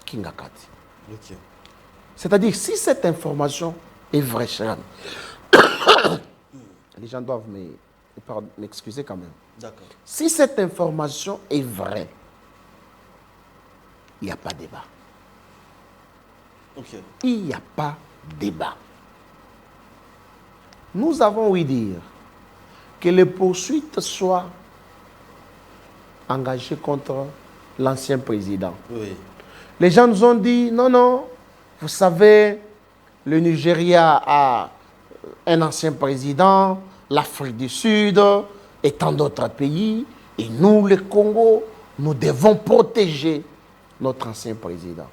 Speaker 2: Kingakati.
Speaker 1: Okay.
Speaker 2: C'est-à-dire, si cette information est vraie, cher, les gens doivent m'excuser quand même.
Speaker 1: D'accord.
Speaker 2: Si cette information est vraie, il n'y a pas de débat.
Speaker 1: Okay.
Speaker 2: Il n'y a pas débat. Nous avons ouï dire que les poursuites soient engagées contre l'ancien président.
Speaker 1: Oui.
Speaker 2: Les gens nous ont dit, non, non, vous savez, le Nigeria a un ancien président, l'Afrique du Sud et tant d'autres pays. Et nous, le Congo, nous devons protéger notre ancien président.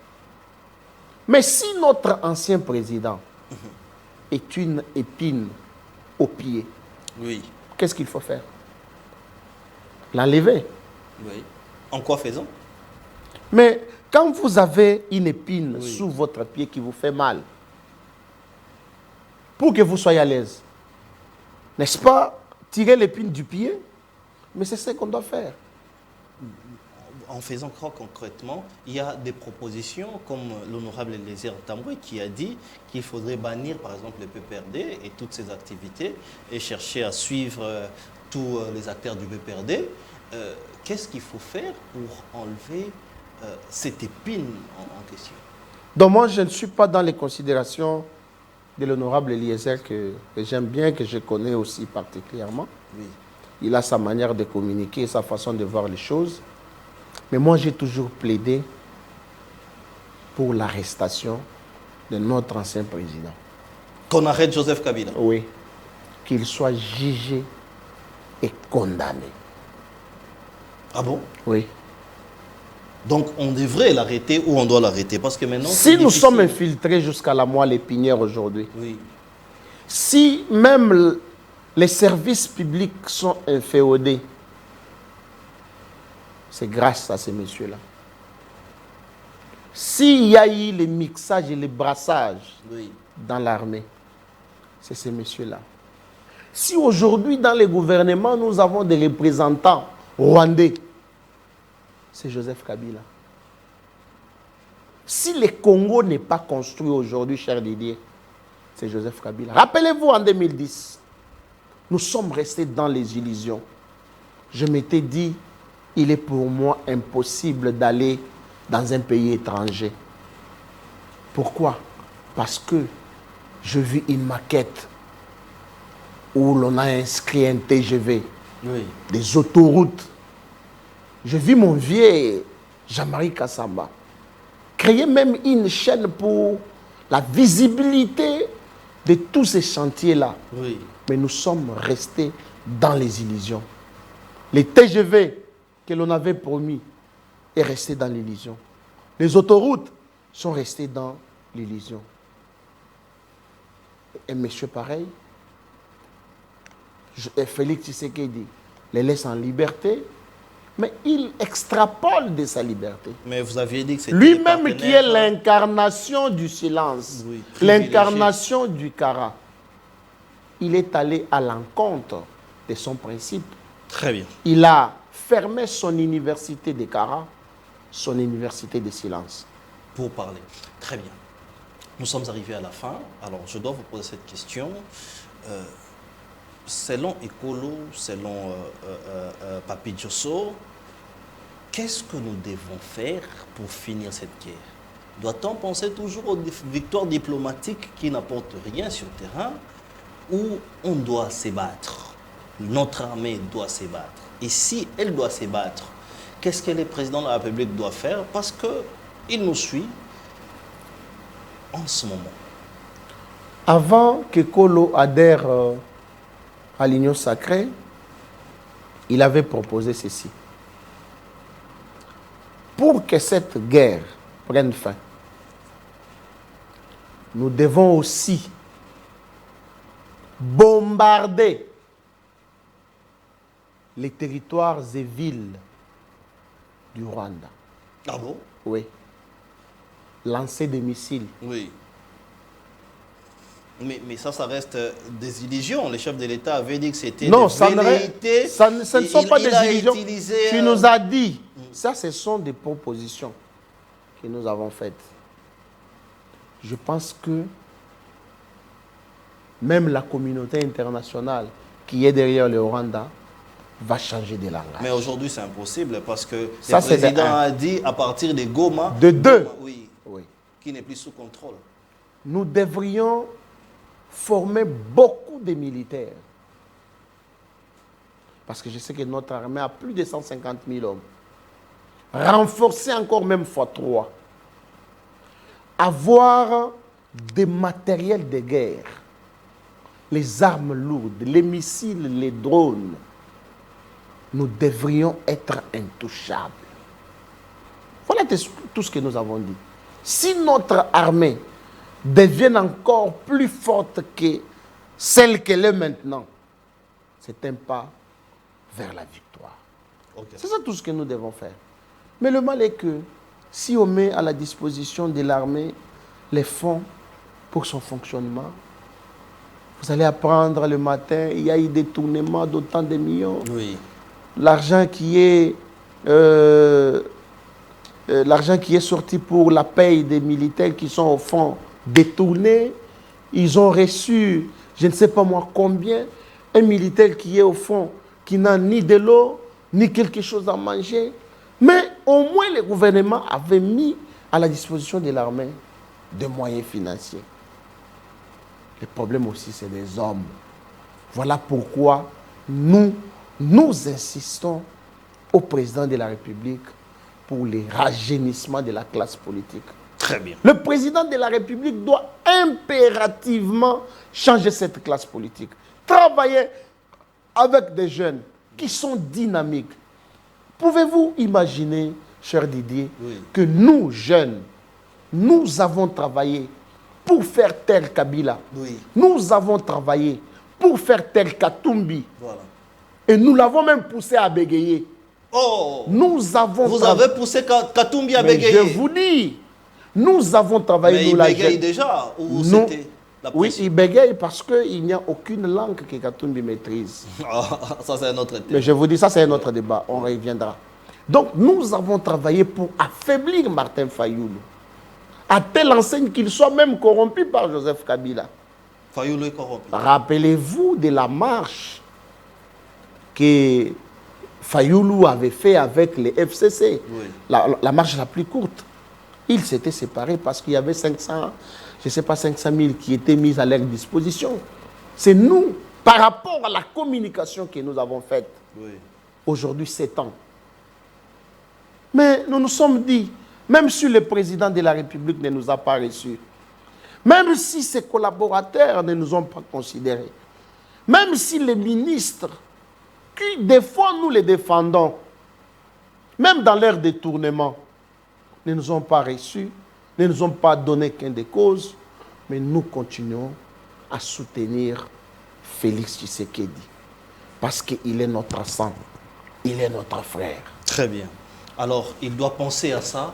Speaker 2: Mais si notre ancien président est une épine au pied,
Speaker 1: Oui.
Speaker 2: qu'est-ce qu'il faut faire? L'enlever.
Speaker 1: Oui. En quoi faisant?
Speaker 2: Mais quand vous avez une épine sous votre pied qui vous fait mal, pour que vous soyez à l'aise, n'est-ce pas, tirer l'épine du pied? Mais c'est ce qu'on doit faire.
Speaker 1: En faisant quoi concrètement? Il y a des propositions comme l'honorable Eliezer Tambwe qui a dit qu'il faudrait bannir par exemple le PPRD et toutes ses activités et chercher à suivre tous les acteurs du PPRD. Qu'est-ce qu'il faut faire pour enlever cette épine en question?
Speaker 2: Donc moi, je ne suis pas dans les considérations de l'honorable Eliezer que j'aime bien, que je connais aussi particulièrement.
Speaker 1: Oui.
Speaker 2: Il a sa manière de communiquer, sa façon de voir les choses. Mais moi, j'ai toujours plaidé pour l'arrestation de notre ancien président.
Speaker 1: Qu'on arrête Joseph Kabila?
Speaker 2: Oui. Qu'il soit jugé et condamné.
Speaker 1: Ah bon?
Speaker 2: Oui.
Speaker 1: Donc on devrait l'arrêter ou on doit l'arrêter? Parce que maintenant...
Speaker 2: Si nous sommes infiltrés jusqu'à la moelle épinière aujourd'hui,
Speaker 1: oui.
Speaker 2: Si même les services publics sont inféodés, c'est grâce à ces messieurs-là. S'il y a eu les mixages et les brassages dans l'armée, c'est ces messieurs-là. Si aujourd'hui, dans les gouvernements, nous avons des représentants rwandais, c'est Joseph Kabila. Si le Congo n'est pas construit aujourd'hui, cher Didier, c'est Joseph Kabila. Rappelez-vous, en 2010, nous sommes restés dans les illusions. Je m'étais dit, il est pour moi impossible d'aller dans un pays étranger. Pourquoi? Parce que je vis une maquette où l'on a inscrit un TGV, des autoroutes. Je vis mon vieux Jean-Marie Kassamba créer même une chaîne pour la visibilité de tous ces chantiers-là.
Speaker 1: Oui.
Speaker 2: Mais nous sommes restés dans les illusions. Les TGV que l'on avait promis est resté dans l'illusion. Les autoroutes sont restées dans l'illusion. Un monsieur pareil, Félix Tshisekedi, les laisse en liberté, mais il extrapole de sa liberté.
Speaker 1: Mais vous aviez dit que c'était
Speaker 2: lui-même qui est l'incarnation du silence, l'incarnation du Kara. Il est allé à l'encontre de son principe.
Speaker 1: Très bien.
Speaker 2: Il a fermé son université de Kara, son université de silence.
Speaker 1: Pour parler. Très bien. Nous sommes arrivés à la fin. Alors, je dois vous poser cette question. Selon Ekolo, selon Papi Djosso, qu'est-ce que nous devons faire pour finir cette guerre? Doit-on penser toujours aux victoires diplomatiques qui n'apportent rien sur le terrain, ou on doit se battre? Notre armée doit se battre. Et si elle doit se battre, qu'est-ce que le président de la République doit faire? Parce qu'il nous suit en ce moment.
Speaker 2: Avant que Kolo adhère à l'Union sacrée, il avait proposé ceci. Pour que cette guerre prenne fin, nous devons aussi bombarder les territoires et villes du Rwanda.
Speaker 1: Ah bon?
Speaker 2: Oui. Lancer des missiles.
Speaker 1: Oui. Mais ça reste des illusions. Le chef de l'État avait dit que c'était des velléités.
Speaker 2: Ce ne sont pas des illusions. Tu nous as dit. Ça, ce sont des propositions que nous avons faites. Je pense que même la communauté internationale qui est derrière le Rwanda va changer de langage.
Speaker 1: Mais aujourd'hui, c'est impossible parce que le président a dit à partir de Goma.
Speaker 2: De deux.
Speaker 1: Goma, oui. Qui n'est plus sous contrôle.
Speaker 2: nous devrions former beaucoup de militaires. Parce que je sais que notre armée a plus de 150 000 hommes. Renforcer encore même fois 3. Avoir des matériels de guerre, les armes lourdes, les missiles, les drones. Nous devrions être intouchables. Voilà tout ce que nous avons dit. Si notre armée devient encore plus forte que celle qu'elle est maintenant, c'est un pas vers la victoire. Okay. C'est ça tout ce que nous devons faire. Mais le mal est que si on met à la disposition de l'armée les fonds pour son fonctionnement, vous allez apprendre le matin, il y a eu des détournements d'autant de millions.
Speaker 1: Oui.
Speaker 2: L'argent qui est sorti pour la paye des militaires qui sont au fond détournés, ils ont reçu, je ne sais pas moi combien, un militaire qui est au fond, qui n'a ni de l'eau, ni quelque chose à manger. Mais au moins le gouvernement avait mis à la disposition de l'armée des moyens financiers. Le problème aussi, c'est des hommes. Voilà pourquoi nous insistons au président de la République pour le rajeunissement de la classe politique.
Speaker 1: Très bien.
Speaker 2: Le président de la République doit impérativement changer cette classe politique. Travailler avec des jeunes qui sont dynamiques. Pouvez-vous imaginer, cher Didier, oui, que nous, jeunes, nous avons travaillé pour faire tel Kabila. Oui. Nous avons travaillé pour faire tel Katumbi. Voilà. Et nous l'avons même poussé à bégayer.
Speaker 1: Oh!
Speaker 2: Nous avons
Speaker 1: Vous avez poussé Katumbi à bégayer?
Speaker 2: Je vous dis, nous avons travaillé.
Speaker 1: Mais il bégaye déjà ou c'était la pression?
Speaker 2: Oui, il bégaye parce qu'il n'y a aucune langue que Katumbi maîtrise.
Speaker 1: Ça, c'est un autre débat.
Speaker 2: Mais je vous dis, ça, c'est un autre débat. On reviendra. Donc, nous avons travaillé pour affaiblir Martin Fayoulou, à telle enseigne qu'il soit même corrompu par Joseph Kabila.
Speaker 1: Fayoulou est corrompu.
Speaker 2: Rappelez-vous de la marche que Fayoulou avait fait avec les FCC, oui, la marche la plus courte. Ils s'étaient séparés parce qu'il y avait 500, je ne sais pas, 500 000 qui étaient mis à leur disposition. C'est nous, par rapport à la communication que nous avons faite, oui, aujourd'hui 7 ans. Mais nous nous sommes dit, même si le président de la République ne nous a pas reçus, même si ses collaborateurs ne nous ont pas considérés, même si les ministres, qui des fois nous les défendons, même dans leur détournement, ne nous ont pas reçus, ne nous ont pas donné qu'un des causes, mais nous continuons à soutenir Félix Tshisekedi, parce qu'il est notre sang, il est notre frère.
Speaker 1: Très bien. Alors, il doit penser à ça,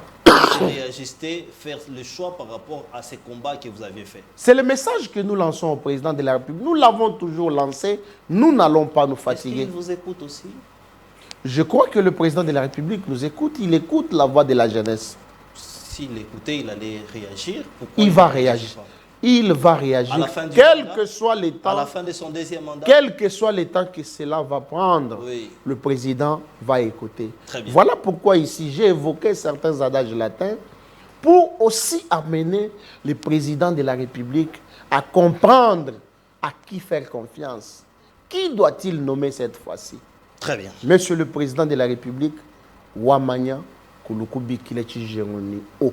Speaker 1: réajuster, faire le choix par rapport à ces combats que vous avez faits.
Speaker 2: C'est le message que nous lançons au président de la République. Nous l'avons toujours lancé, nous n'allons pas nous fatiguer.
Speaker 1: Est-ce qu'il vous écoute aussi?
Speaker 2: Je crois que le président de la République nous écoute, il écoute la voix de la jeunesse.
Speaker 1: S'il écoutait, il allait réagir.
Speaker 2: Pourquoi il va réagir. Il va réagir, quel que soit le temps,
Speaker 1: à la fin de son deuxième mandat.
Speaker 2: Quel que soit le temps que cela va prendre, oui, le président va écouter. Très bien. Voilà pourquoi ici, j'ai évoqué certains adages latins pour aussi amener le président de la République à comprendre à qui faire confiance. Qui doit-il nommer cette fois-ci?
Speaker 1: Très bien.
Speaker 2: Monsieur le président de la République, Ouamanya Kouloukoumi Kilechi Geroni O.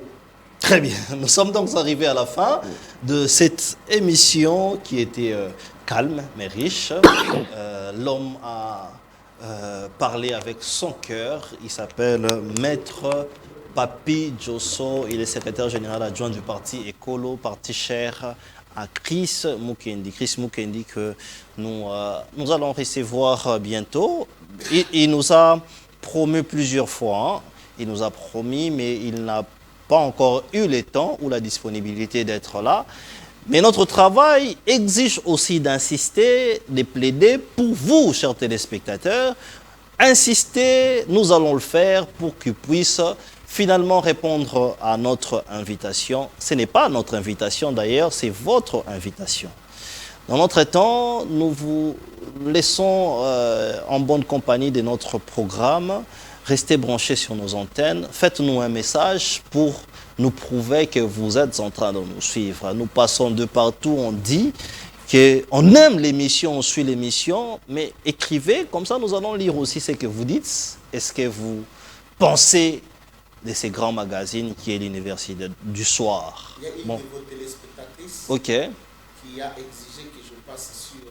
Speaker 1: Très bien. Nous sommes donc arrivés à la fin de cette émission qui était calme mais riche. L'homme a parlé avec son cœur. Il s'appelle Maître Papi Djosso. Il est secrétaire général adjoint du parti Écolo, parti cher à Chris Mukendi. Chris Mukendi que nous allons recevoir bientôt. Il nous a promis plusieurs fois. Hein. Il nous a promis, mais il n'a pas encore eu le temps ou la disponibilité d'être là. Mais notre travail exige aussi d'insister, de plaider pour vous, chers téléspectateurs. Insister, nous allons le faire pour qu'ils puissent finalement répondre à notre invitation. Ce n'est pas notre invitation d'ailleurs, c'est votre invitation. Dans notre temps, nous vous laissons en bonne compagnie de notre programme. Restez branchés sur nos antennes. Faites-nous un message pour nous prouvait que vous êtes en train de nous suivre. Nous passons de partout, on dit qu'on aime l'émission, on suit l'émission, mais écrivez, comme ça nous allons lire aussi ce que vous dites. Est-ce que vous pensez de ces grands magazines qui est l'Université du Soir?
Speaker 2: Il y a une de vos téléspectatrices
Speaker 1: qui
Speaker 2: a exigé que je passe sur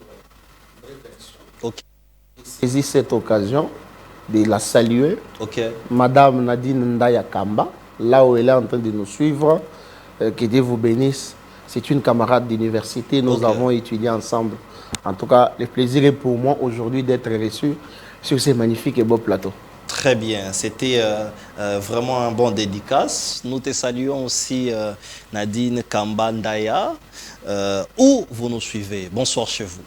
Speaker 2: vraie version.
Speaker 1: Ok.
Speaker 2: Je saisis cette occasion de la saluer.
Speaker 1: Ok.
Speaker 2: Madame Nadine Ndaya Kamba, là où elle est en train de nous suivre, que Dieu vous bénisse. C'est une camarade d'université, nous avons étudié ensemble. En tout cas, le plaisir est pour moi aujourd'hui d'être reçu sur ces magnifiques et beaux plateaux.
Speaker 1: Très bien, c'était vraiment un bon dédicace. Nous te saluons aussi Nadine Kamba Ndaya, où vous nous suivez. Bonsoir chez vous.